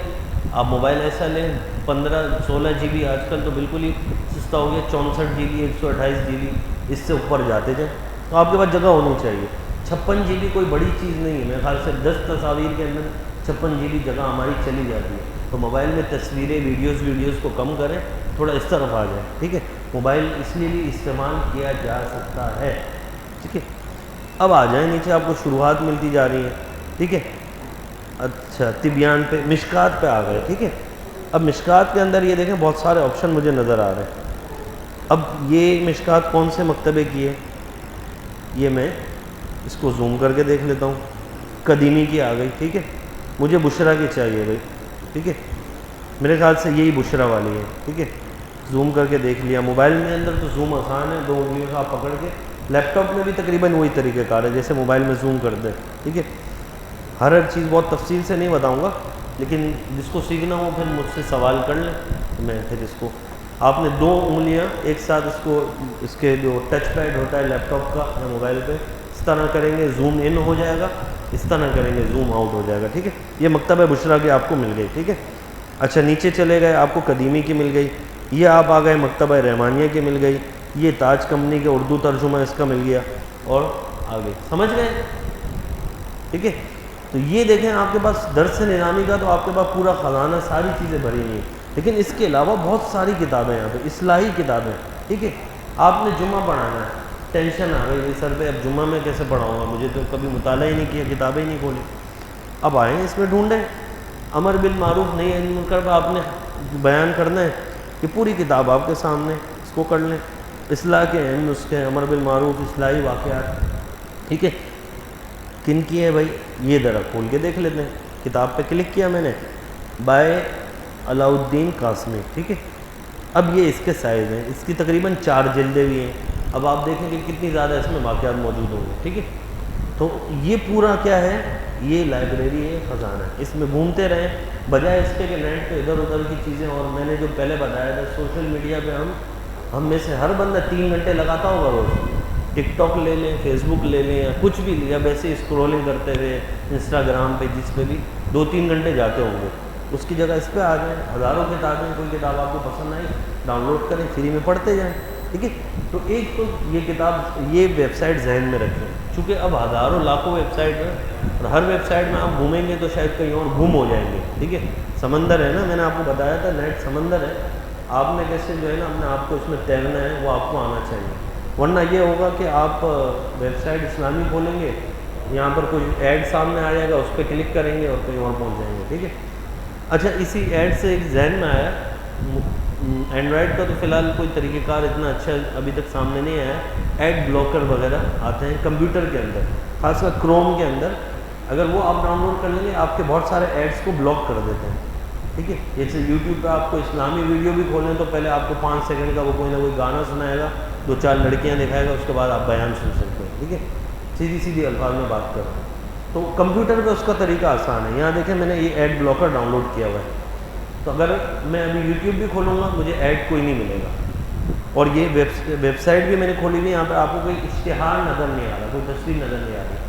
آپ موبائل ایسا لیں 15-16 GB، آج کل تو بالکل ہی سستا ہو گیا، 64 GB، 128 GB، اس سے اوپر جاتے جائیں. تو آپ کے پاس جگہ ہونی چاہیے. 56 GB کوئی بڑی چیز نہیں ہے، میرے خیال سے 10 تصاویر کے اندر 56 GB جگہ ہماری چلی جاتی ہے. تو موبائل میں تصویریں، ویڈیوز کو کم کریں، تھوڑا اس طرف آ جائیں. ٹھیک ہے، موبائل اس لیے بھی استعمال کیا جا سکتا ہے. ٹھیک ہے، اب آ جائیں نیچے، آپ کو شروحات ملتی جا رہی ہیں. ٹھیک ہے، اچھا طبیان پہ، مشکات پہ آ گئے. ٹھیک ہے، اب مشکات کے اندر یہ دیکھیں بہت سارے آپشن مجھے نظر آ رہے ہیں. اب یہ مشکات کون سے مکتبے کی ہے؟ یہ میں اس کو زوم کر کے دیکھ لیتا ہوں. قدیمی کی آ گئی. ٹھیک ہے، مجھے بشریٰ کی چاہیے بھائی. ٹھیک ہے، میرے خیال سے یہی بشریٰ والی ہے. ٹھیک ہے، زوم کر کے دیکھ لیا. موبائل میں اندر تو زوم آسان ہے، 2 انگلیوں سے آپ پکڑ کے. لیپ ٹاپ میں بھی تقریباً وہی طریقہ کار ہے جیسے موبائل میں زوم کرتے ہیں. ٹھیک ہے، ہر چیز بہت تفصیل سے نہیں بتاؤں گا، لیکن جس کو سیکھنا ہو پھر مجھ سے سوال کر لیں. میں پھر اس کو، آپ نے 2 انگلیاں ایک ساتھ اس کو، اس کے جو ٹچ پیڈ ہوتا ہے لیپ ٹاپ کا یا موبائل پہ، اس طرح کریں گے زوم ان ہو جائے گا، اس طرح کریں گے زوم آؤٹ ہو جائے گا. ٹھیک ہے، یہ مکتبہ بشریٰ کی آپ کو مل گئی. ٹھیک ہے، اچھا نیچے چلے گئے، آپ کو قدیمی کی مل گئی. یہ آپ آ گئے مکتبہ رحمانیہ کی مل گئی. یہ تاج کمپنی کے اردو ترجمہ اس کا مل گیا، اور آگے سمجھ گئے. ٹھیک ہے، تو یہ دیکھیں آپ کے پاس درس نظامی کا تو آپ کے پاس پورا خزانہ، ساری چیزیں بھری ہوئی ہیں. لیکن اس کے علاوہ بہت ساری کتابیں یہاں پہ، اصلاحی کتابیں. ٹھیک ہے، آپ نے جمعہ پڑھانا ہے، ٹینشن آ گئی سر پہ، اب جمعہ میں کیسے پڑھاؤں گا، مجھے تو کبھی مطالعہ ہی نہیں کیا، کتابیں ہی نہیں کھولی. اب آئیں اس میں ڈھونڈیں. امر بالمعروف نہی عن المنکر پہ آپ نے بیان کرنا ہے، کہ پوری کتاب آپ کے سامنے، اس کو کر لیں. اصلاح کے اہم نسخے، امر بالمعروف، اصلاحی واقعات. ٹھیک ہے، کن کی ہے بھائی؟ یہ ذرا کھول کے دیکھ لیتے ہیں. کتاب پہ کلک کیا میں نے، بائے علاء الدین قاسمی. ٹھیک ہے، اب یہ اس کے سائز ہیں، اس کی تقریباً 4 جلدیں بھی ہیں. اب آپ دیکھیں کہ کتنی زیادہ اس میں واقعات موجود ہوں گے. ٹھیک ہے، تو یہ پورا کیا ہے، یہ لائبریری ہے، خزانہ ہے. اس میں گھومتے رہیں، بجائے اس کے کہ نیٹ پہ ادھر ادھر کی چیزیں. اور میں نے جو پہلے بتایا تھا، سوشل میڈیا پہ ہم میں سے ہر بندہ 3 گھنٹے لگاتا ہوگا روز. ٹک ٹاک لے لیں، فیس بک لے لیں، یا کچھ بھی، یا ویسے اسکرولنگ کرتے ہوئے انسٹاگرام پہ، جس پہ بھی 2-3 گھنٹے جاتے ہوں گے. اس کی جگہ اس پہ آ جائیں. ہزاروں کتابیں، کوئی کتاب آپ کو پسند آئی ڈاؤن لوڈ کریں، فری میں پڑھتے جائیں. ٹھیک ہے، تو ایک تو یہ کتاب، یہ ویب سائٹ ذہن میں رکھیں، چونکہ اب ہزاروں لاکھوں ویب سائٹ ہیں، اور ہر ویب سائٹ میں آپ گھومیں گے تو شاید کہیں اور گم ہو جائیں گے. ٹھیک ہے، سمندر ہے نا، میں نے آپ کو بتایا تھا نیٹ سمندر ہے. آپ نے کیسے جو ہے نا اپنے آپ کو اس میں تیرنا ہے، وہ آپ کو آنا چاہیے. ورنہ یہ ہوگا کہ آپ ویب سائٹ اسلامی کھولیں گے، یہاں پر کوئی ایڈ سامنے آ جائے گا، اس پہ کلک کریں گے اور کہیں اور پہنچ جائیں گے. ٹھیک ہے، اچھا اسی ایڈ سے ایک ذہن میں آیا، اینڈرائڈ کا تو فی الحال کوئی طریقہ کار اتنا اچھا ابھی تک سامنے نہیں آیا ہے. ایڈ بلاکر وغیرہ آتے ہیں کمپیوٹر کے اندر, خاص کر کروم کے اندر. اگر وہ آپ ڈاؤن لوڈ کر لیں گے آپ کے بہت سارے ایڈس کو بلاک کر دیتے ہیں, ٹھیک ہے. جیسے یوٹیوب پہ آپ کو اسلامی ویڈیو بھی کھولیں تو پہلے آپ کو 5 سیکنڈ کا وہ کوئی نہ کوئی گانا سنائے گا, 2-4 لڑکیاں دکھائے گا, اس کے بعد آپ بیان سن سکتے ہیں, ٹھیک ہے. سیدھی الفاظ میں بات کر رہا ہوں. تو کمپیوٹر پہ اس کا طریقہ آسان ہے. یہاں دیکھیں میں نے یہ ایڈ بلاکر ڈاؤن لوڈ کیا ہوا ہے, تو اگر میں ابھی یوٹیوب بھی کھولوں گا مجھے ایڈ کوئی نہیں ملے گا. اور یہ ویب سائٹ بھی میں نے کھولی ہوئی, یہاں پہ آپ کو کوئی اشتہار نظر نہیں آ رہا, کوئی تصویر نظر نہیں آ رہی.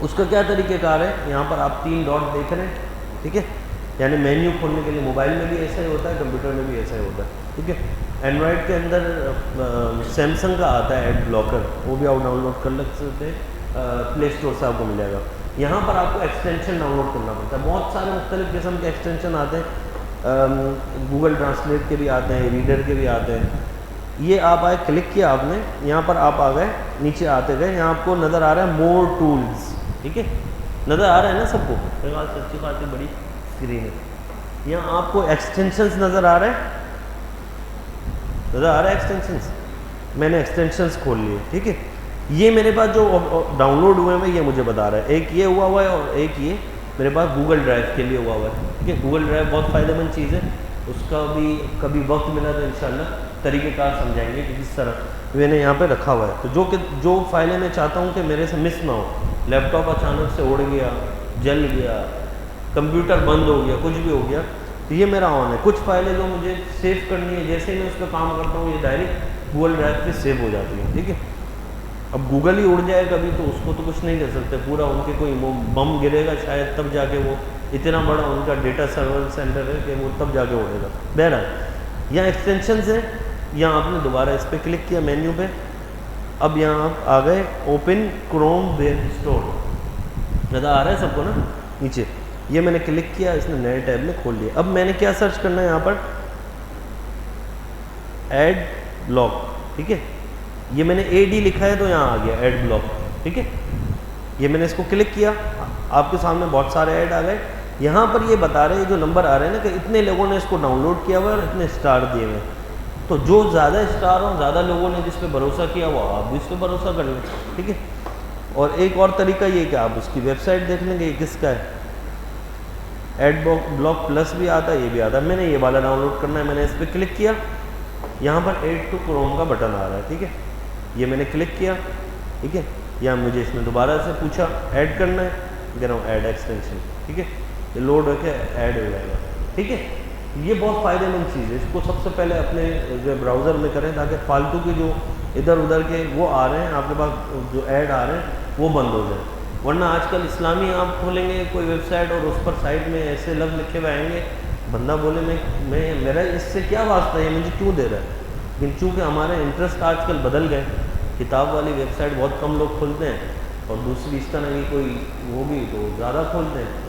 اس کا کیا طریقہ کار ہے, یہاں پر آپ 3 ڈاٹ دیکھ رہے ہیں, ٹھیک ہے. یعنی مینیو کھولنے کے لیے موبائل میں بھی ایسا ہی ہوتا ہے, کمپیوٹر میں بھی ایسا ہی ہوتا ہے, ٹھیک ہے. اینڈرائڈ کے اندر سیمسنگ کا آتا ہے ایڈ بلاکر, وہ بھی آپ ڈاؤن لوڈ کر سکتے ہیں, پلے اسٹور سے آپ کو مل جائے گا. یہاں پر آپ کو ایکسٹینشن ڈاؤن لوڈ کرنا پڑتا ہے. بہت سارے مختلف قسم کے ایکسٹینشن آتے ہیں, گوگل ٹرانسلیٹ کے بھی آتے ہیں, ریڈر کے بھی آتے ہیں. یہ آپ آئے, کلک کیا آپ نے, یہاں پر آپ آ گئے, نیچے آتے گئے, یہاں آپ کو نظر آ رہا ہے مور ٹولز, ٹھیک ہے. نظر آ رہا ہے نا سب کو, اچھی خاصی بڑی اسکرین ہے. یہاں آپ کو ایکسٹینشنز نظر آ رہے ہیں, ایکسٹینشنز. میں نے ایکسٹینشنز کھول لیے, ٹھیک ہے. یہ میرے پاس جو ڈاؤن لوڈ ہوئے ہیں یہ مجھے بتا رہا ہے. ایک یہ ہوا ہے اور ایک یہ میرے پاس گوگل ڈرائیو کے لیے ہوا ہے, ٹھیک ہے. گوگل ڈرائیو بہت فائدہ مند چیز ہے, اس کا بھی کبھی وقت ملا تو انشاءاللہ طریقہ کار سمجھائیں گے کہ کس طرح میں نے یہاں پہ رکھا ہوا ہے. تو جو فائلیں میں چاہتا ہوں کہ میرے سے مس نہ ہو, لیپ ٹاپ اچانک سے اڑ گیا, جل گیا, کمپیوٹر بند ہو گیا, کچھ بھی ہو گیا, تو یہ میرا آن ہے. کچھ فائلیں جو مجھے سیو کرنی ہے, جیسے ہی میں اس پہ کام کرتا ہوں یہ ڈائریکٹ گوگل ڈرائیو پہ سیو ہو جاتی ہے, ٹھیک ہے. اب گوگل ہی اڑ جائے کبھی تو اس کو تو کچھ نہیں کر سکتے, پورا ان کے کوئی بم گرے گا شاید تب جا کے, وہ اتنا بڑا ان کا ڈیٹا سرور سینٹر ہے کہ وہ تب جا کے اڑے گا. بہرحال یہاں ایکسٹینشنز ہیں, یہاں آپ نے دوبارہ اس پہ کلک کیا مینیو پہ. اب یہاں آپ آ گئے اوپن کروم ویب اسٹور, نظر آ رہا ہے سب کو نا نیچے. یہ میں نے کلک کیا, اس نے نئے ٹیب میں کھول لیا. اب میں نے کیا سرچ کرنا ہے یہاں پر, ایڈ بلاک, ٹھیک ہے. یہ میں نے اے ڈی لکھا ہے تو یہاں آ گیا ایڈ بلاک, ٹھیک ہے. یہ میں نے اس کو کلک کیا, آپ کے سامنے بہت سارے ایڈ آ گئے. یہاں پر یہ بتا رہے ہیں جو نمبر آ رہے ہیں نا کہ اتنے لوگوں نے اس کو ڈاؤن لوڈ کیا ہوا ہے اور اتنے اسٹار دیے ہوئے. تو جو زیادہ اسٹار ہوں, زیادہ لوگوں نے جس پہ بھروسہ کیا وہ آپ بھی اس پہ بھروسہ کر لیں, ٹھیک ہے. اور ایک اور طریقہ یہ کہ آپ اس کی ویب سائٹ دیکھ لیں گے یہ کس کا ہے. ایڈ بلاک پلس بھی آتا ہے, یہ بھی آتا ہے. میں نے یہ والا ڈاؤن لوڈ کرنا ہے, میں نے اس پہ کلک کیا, یہاں پر ایڈ ٹو کروم کا بٹن آ رہا ہے, ٹھیک ہے. یہ میں نے کلک کیا, ٹھیک ہے. یہاں مجھے اس نے دوبارہ سے پوچھا ایڈ کرنا ہے, کہہ رہا ہوں ایڈ ایکسٹینشن, ٹھیک ہے. یہ لوڈ ہو کے ایڈ ہو جائے گا, ٹھیک ہے. یہ بہت فائدہ مند چیز ہے, اس کو سب سے پہلے اپنے براؤزر میں کریں تاکہ فالتو کے جو ادھر ادھر کے وہ آ رہے ہیں آپ کے پاس, جو ایڈ آ رہے ہیں وہ بند ہو جائیں. ورنہ آج کل اسلامی آپ کھولیں گے کوئی ویب سائٹ اور اس پر سائٹ میں ایسے لفظ لکھے ہوئے آئیں گے, بندہ بولے میں میرا اس سے کیا واسطہ ہے, مجھے کیوں دے رہا ہے. لیکن چونکہ ہمارے انٹرسٹ آج کل بدل گئے, کتاب والی ویب سائٹ بہت کم لوگ کھولتے ہیں, اور دوسری اس طرح کی کوئی ہوگی تو زیادہ کھولتے ہیں.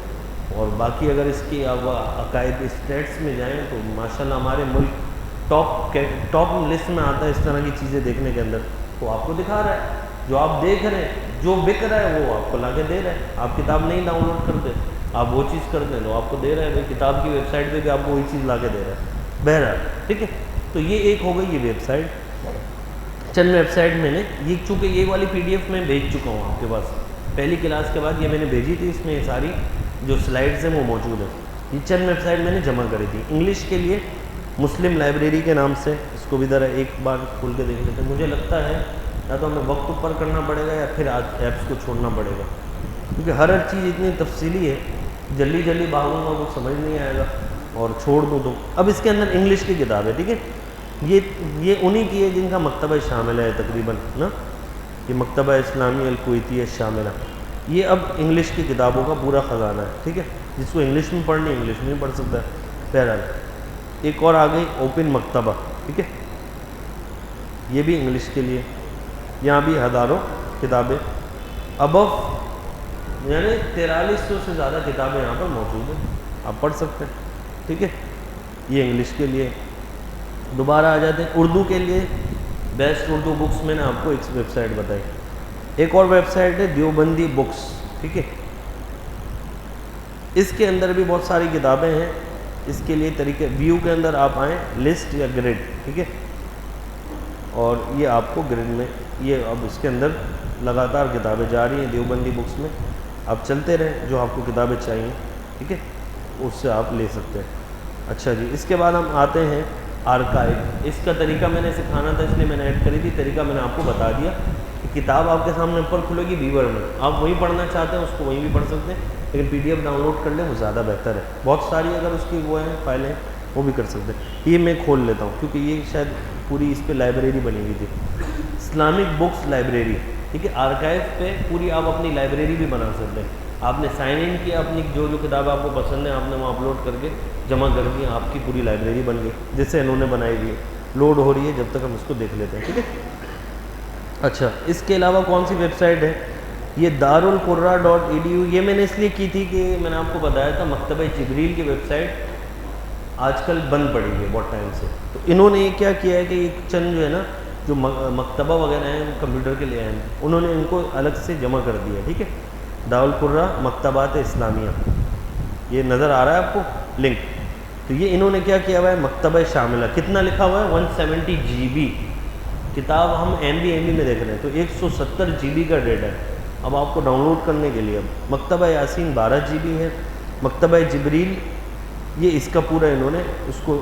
اور باقی اگر اس کی عقائد اسٹیٹس میں جائیں تو ماشاءاللہ ہمارے ملک ٹاپ لسٹ میں آتا ہے اس طرح کی چیزیں دیکھنے کے اندر. تو آپ کو دکھا رہا ہے, جو آپ دیکھ رہے ہیں, جو بک رہا ہے وہ آپ کو لا کے دے رہا ہے. آپ کتاب نہیں ڈاؤن لوڈ کرتے, آپ وہ چیز کرتے ہیں تو آپ کو دے رہا ہے, بھائی کتاب کی ویب سائٹ پہ بھی آپ کو وہی چیز لا کے دے رہا ہے. بہرحال ٹھیک ہے. تو یہ ایک ہو گئی یہ ویب سائٹ. چند ویب سائٹ میں نے یہ, چونکہ یہ والی پی ڈی ایف میں بھیج چکا ہوں آپ کے پاس, پہلی کلاس کے بعد یہ میں نے بھیجی تھی, اس میں یہ ساری جو سلائڈز ہیں وہ موجود ہیں. یہ چند ویب سائٹ میں نے جمع کری تھی انگلش کے لیے. مسلم لائبریری کے نام سے, اس کو بھی ذرا ایک بار کھول کے دیکھ لیتے ہیں. مجھے لگتا ہے یا تو ہمیں وقت اوپر کرنا پڑے گا یا پھر ایپس کو چھوڑنا پڑے گا, کیونکہ ہر چیز اتنی تفصیلی ہے, جلدی بھاگوں گا وہ سمجھ نہیں آئے گا اور چھوڑ دوں تو. اب اس کے اندر انگلش کی کتاب ہے, ٹھیک ہے. یہ انہی کی ہے جن کا مکتبہ شامل ہے تقریباً نا, یہ مکتبہ اسلامی الکویتی شاملہ. یہ اب انگلش کی کتابوں کا پورا خزانہ ہے, ٹھیک ہے. جس کو انگلش میں پڑھنی انگلش میں پڑھ سکتا ہے. بہرحال ایک اور آ گئی اوپن مکتبہ, ٹھیک ہے. یہ بھی انگلش کے لیے, یہاں بھی ہزاروں کتابیں, ابو یعنی 4300 سے زیادہ کتابیں یہاں پر موجود ہیں, آپ پڑھ سکتے ہیں, ٹھیک ہے. یہ انگلش کے لیے. دوبارہ آ جاتے ہیں اردو کے لیے, بیسٹ اردو بکس. میں نے آپ کو ایک ویب سائٹ بتائی. ایک اور ویب سائٹ ہے دیوبندی بکس, ٹھیک ہے. اس کے اندر بھی بہت ساری کتابیں ہیں. اس کے لیے طریقے ویو کے اندر آپ آئیں لسٹ یا گریڈ, ٹھیک ہے, اور یہ آپ کو گریڈ میں یہ اب اس کے اندر لگاتار کتابیں جا رہی ہیں دیوبندی بکس میں, آپ چلتے رہیں جو آپ کو کتابیں چاہیے, ٹھیک ہے, اس سے آپ لے سکتے ہیں. اچھا جی, اس کے بعد ہم آتے ہیں آرکائیو. اس کا طریقہ میں نے سکھانا تھا اس لیے میں نے ایڈ کری تھی, طریقہ میں نے آپ کو بتا دیا کہ کتاب آپ کے سامنے اوپر کھلے گی ویور میں, آپ وہیں پڑھنا چاہتے ہیں اس کو وہیں بھی پڑھ سکتے ہیں, لیکن P D F download کر لیں وہ زیادہ بہتر ہے. بہت ساری اگر اس کی وہ ہیں فائلیں وہ بھی کر سکتے ہیں. یہ میں کھول لیتا ہوں کیونکہ یہ شاید پوری اس پہ لائبریری بنی ہوئی تھی, اسلامک بکس لائبریری, ٹھیک ہے. آرکائیو پہ پوری آپ اپنی لائبریری بھی بنا سکتے ہیں. آپ نے سائن ان کیا, اپنی جو کتاب آپ کو پسند ہے آپ نے وہاں اپلوڈ کر کے جمع کر دی, آپ کی پوری لائبریری بن گئی جس سے انہوں نے بنائی ہوئی ہے. لوڈ ہو رہی ہے جب تک ہم اس کو دیکھ لیتے ہیں, ٹھیک ہے. اچھا, اس کے علاوہ کون سی ویب سائٹ ہے, یہ darulqurra.edu. یہ میں نے اس لیے کی تھی کہ میں نے آپ کو بتایا تھا مکتبہ جبریل کی ویب سائٹ آج کل بند پڑی ہے بہت ٹائم سے, تو انہوں نے یہ کیا کیا ہے کہ یہ چند جو ہے نا جو مکتبہ وغیرہ ہیں کمپیوٹر کے لیے ہیں, انہوں نے ان کو الگ سے جمع کر دیا, ٹھیک ہے. دارالقرہ مکتبات اسلامیہ, یہ نظر آ رہا ہے آپ کو لنک, تو یہ انہوں نے کیا کیا ہوا ہے مکتبہ شاملہ. کتنا لکھا ہوا ہے 170 GB کتاب, ہم MB میں دیکھ رہے ہیں تو 170 GB کا ڈیٹا ہے. اب آپ کو ڈاؤن لوڈ کرنے کے لیے اب مکتبہ یاسین 12 GB ہے, مکتبہ جبریل یہ اس کا پورا انہوں نے اس کو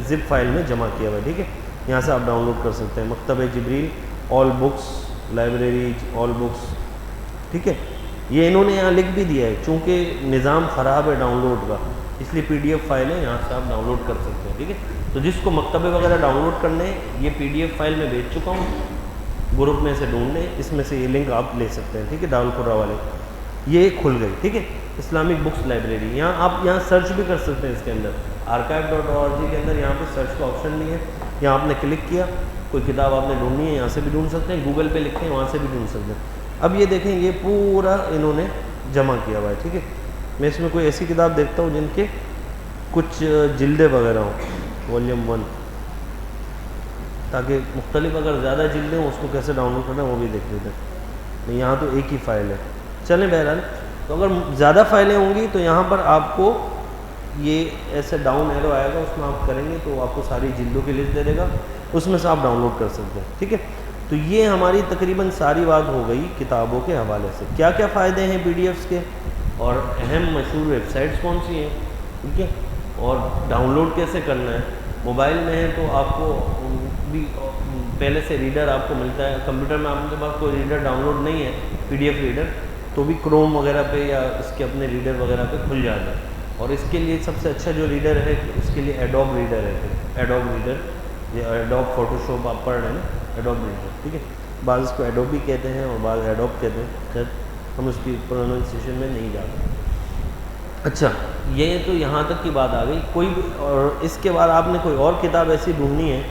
زپ فائل میں جمع کیا ہوا ہے, ٹھیک ہے. یہاں سے آپ ڈاؤن لوڈ کر سکتے ہیں مکتبہ جبریل, آل بکس لائبریری, آل بکس, ٹھیک ہے. یہ انہوں نے یہاں لکھ بھی دیا ہے چونکہ نظام خراب ہے ڈاؤن لوڈ کا, اس لیے PDF فائل ہے, یہاں سے آپ ڈاؤن لوڈ کر سکتے ہیں, ٹھیک ہے. تو جس کو مکتبے وغیرہ ڈاؤن لوڈ کرنے, یہ PDF فائل میں بھیج چکا ہوں, گروپ میں سے ڈھونڈ لیں, اس میں سے یہ لنک آپ لے سکتے ہیں, ٹھیک ہے. دارالقرہ والے یہ کھل گئی, ٹھیک ہے. اسلامک بکس لائبریری, یہاں آپ یہاں سرچ بھی کر سکتے ہیں اس کے اندر, archive.org کے اندر یہاں پہ سرچ کا آپشن نہیں ہے, یہاں آپ نے کلک کیا, کوئی کتاب آپ نے ڈھونڈنی ہے یہاں سے بھی ڈھونڈ سکتے ہیں, گوگل پہ لکھیں وہاں سے بھی ڈھونڈ سکتے ہیں. اب یہ دیکھیں یہ پورا انہوں نے جمع کیا ہوا ہے, ٹھیک ہے. میں اس میں کوئی ایسی کتاب دیکھتا ہوں جن کے کچھ جلدیں وغیرہ ہوں, والیوم 1, تاکہ مختلف اگر زیادہ جلدیں ہوں اس کو کیسے ڈاؤن لوڈ کرنا ہے وہ بھی دیکھ لیتے ہیں. یہاں تو ایک ہی فائل ہے, چلیں بہرحال. تو اگر زیادہ فائلیں ہوں گی تو یہاں پر آپ کو یہ ایسے ڈاؤن ایرو آئے گا, اس میں آپ کریں گے تو آپ کو ساری جلدوں کی لسٹ دے دے گا, اس میں سے آپ ڈاؤن لوڈ کر سکتے ہیں, ٹھیک ہے. تو یہ ہماری تقریباً ساری بات ہو گئی کتابوں کے حوالے سے. کیا کیا فائدے ہیں PDFs کے, اور اہم مشہور ویب سائٹس کون سی ہیں, ٹھیک ہے, اور ڈاؤن لوڈ کیسے کرنا ہے. موبائل میں ہے تو آپ کو بھی پہلے سے ریڈر آپ کو ملتا ہے, کمپیوٹر میں آپ کے پاس کوئی ریڈر ڈاؤن لوڈ نہیں ہے PDF ریڈر, تو بھی کروم وغیرہ پہ یا اس کے اپنے ریڈر وغیرہ پہ کھل جاتا ہے. اور اس کے لیے سب سے اچھا جو ریڈر ہے اس کے لیے ایڈوب ریڈر ہے, ایڈوب ریڈر, یہ ایڈوب فوٹوشاپ آپ پڑھ رہے ہیں نا, ایڈوب ریڈر, ٹھیک ہے. بعض اس کو ایڈوب بھی کہتے ہیں اور بعض ایڈوب کہتے ہیں, خیر ہم اس کی پروننسیشن میں نہیں جاتے. اچھا, یہ تو یہاں تک کی بات آ گئی. کوئی اور اس کے بعد آپ نے کوئی اور کتاب ایسی ڈھونڈنی ہے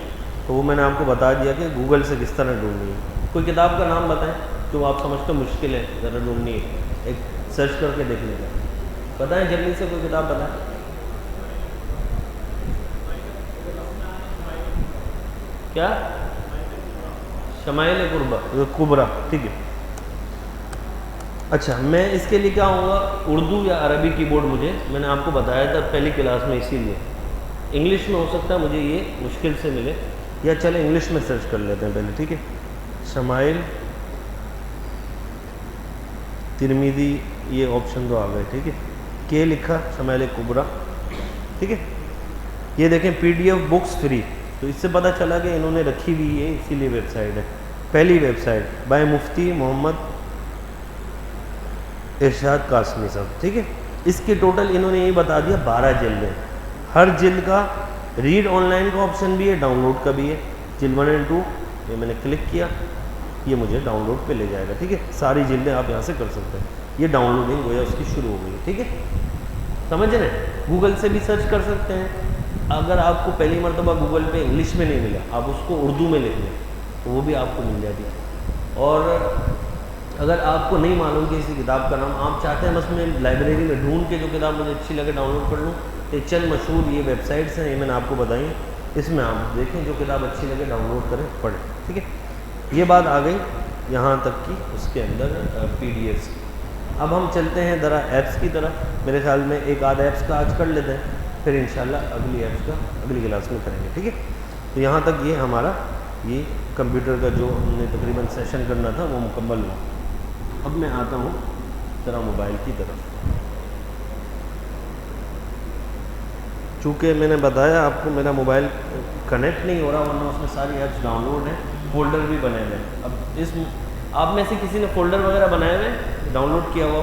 تو وہ میں نے آپ کو بتا دیا کہ گوگل سے کس طرح ڈھونڈنی ہے. کوئی کتاب کا نام بتائیں جو آپ سمجھتے مشکل ہے ذرا ڈھونڈنی ہے, ایک سرچ کر کے دیکھ لیں, بتائیں جلدی سے کوئی کتاب بتائیں. کیا, شمائل کبریٰ, ٹھیک ہے. اچھا, میں اس کے لیے کیا ہوں گا, اردو یا عربی کی بورڈ مجھے, میں نے آپ کو بتایا تھا پہلی کلاس میں, اسی لیے انگلش میں ہو سکتا ہے مجھے یہ مشکل سے ملے, یا چلے انگلش میں سرچ کر لیتے ہیں پہلے, ٹھیک ہے. شمائل ترمذی, یہ آپشن تو آ گئے, ٹھیک ہے. کے لکھا, شمائل کبریٰ, ٹھیک ہے. یہ دیکھیں PDF بکس فری, تو اس سے پتہ چلا کہ انہوں نے رکھی ہوئی ہے, اسی لیے ویب سائٹ ہے. پہلی ویب سائٹ بائی مفتی محمد ارشاد قاسمی صاحب, ٹھیک ہے. اس کے ٹوٹل انہوں نے یہ بتا دیا 12 جلدیں, ہر جلد کا ریڈ آن لائن کا آپشن بھی ہے, ڈاؤن لوڈ کا بھی ہے. جلد 1 اور 2 یہ میں نے کلک کیا, یہ مجھے ڈاؤن لوڈ پہ لے جائے گا, ٹھیک ہے. ساری جلدیں آپ یہاں سے کر سکتے ہیں. یہ ڈاؤن لوڈنگ ہو یا اس کی شروع ہو گئی, ٹھیک ہے. سمجھ رہے ہیں, گوگل سے بھی سرچ کر سکتے ہیں. اگر آپ کو پہلی مرتبہ گوگل پہ انگلش میں نہیں ملا, آپ اس کو اردو میں لکھ لیں تو وہ بھی آپ کو مل جاتی ہے. اور اگر آپ کو نہیں معلوم کہ کسی کتاب کا نام, آپ چاہتے ہیں بس میں لائبریری میں ڈھونڈ کے جو کتاب مجھے اچھی لگے ڈاؤن لوڈ کر لوں, یہ چند مشہور یہ ویب سائٹس ہیں, یہ میں نے آپ کو بتائی ہیں. اس میں آپ دیکھیں جو کتاب اچھی لگے ڈاؤن لوڈ کریں, پڑھیں, ٹھیک ہے. یہ بات آ گئی یہاں تک کی اس کے اندر PDFs. اب ہم چلتے ہیں ذرا ایپس کی طرف. میرے خیال میں ایک آدھ ایپس کا آج کر لیتے ہیں, پھر انشاءاللہ اگلی ایپس کا اگلی کلاس میں کریں گے. ٹھیک ہے. تو یہاں تک یہ ہمارا یہ کمپیوٹر کا جو ہم نے تقریباً سیشن کرنا تھا وہ مکمل ہوا. اب میں آتا ہوں ذرا موبائل کی طرف. چونکہ میں نے بتایا آپ کو میرا موبائل کنیکٹ نہیں ہو رہا, ورنہ اس میں ساری ایپس ڈاؤن لوڈ ہیں, فولڈر بھی بنے ہوئے ہیں. اب اس آپ میں سے کسی نے فولڈر وغیرہ بنائے ہوئے ڈاؤن لوڈ کیا ہوا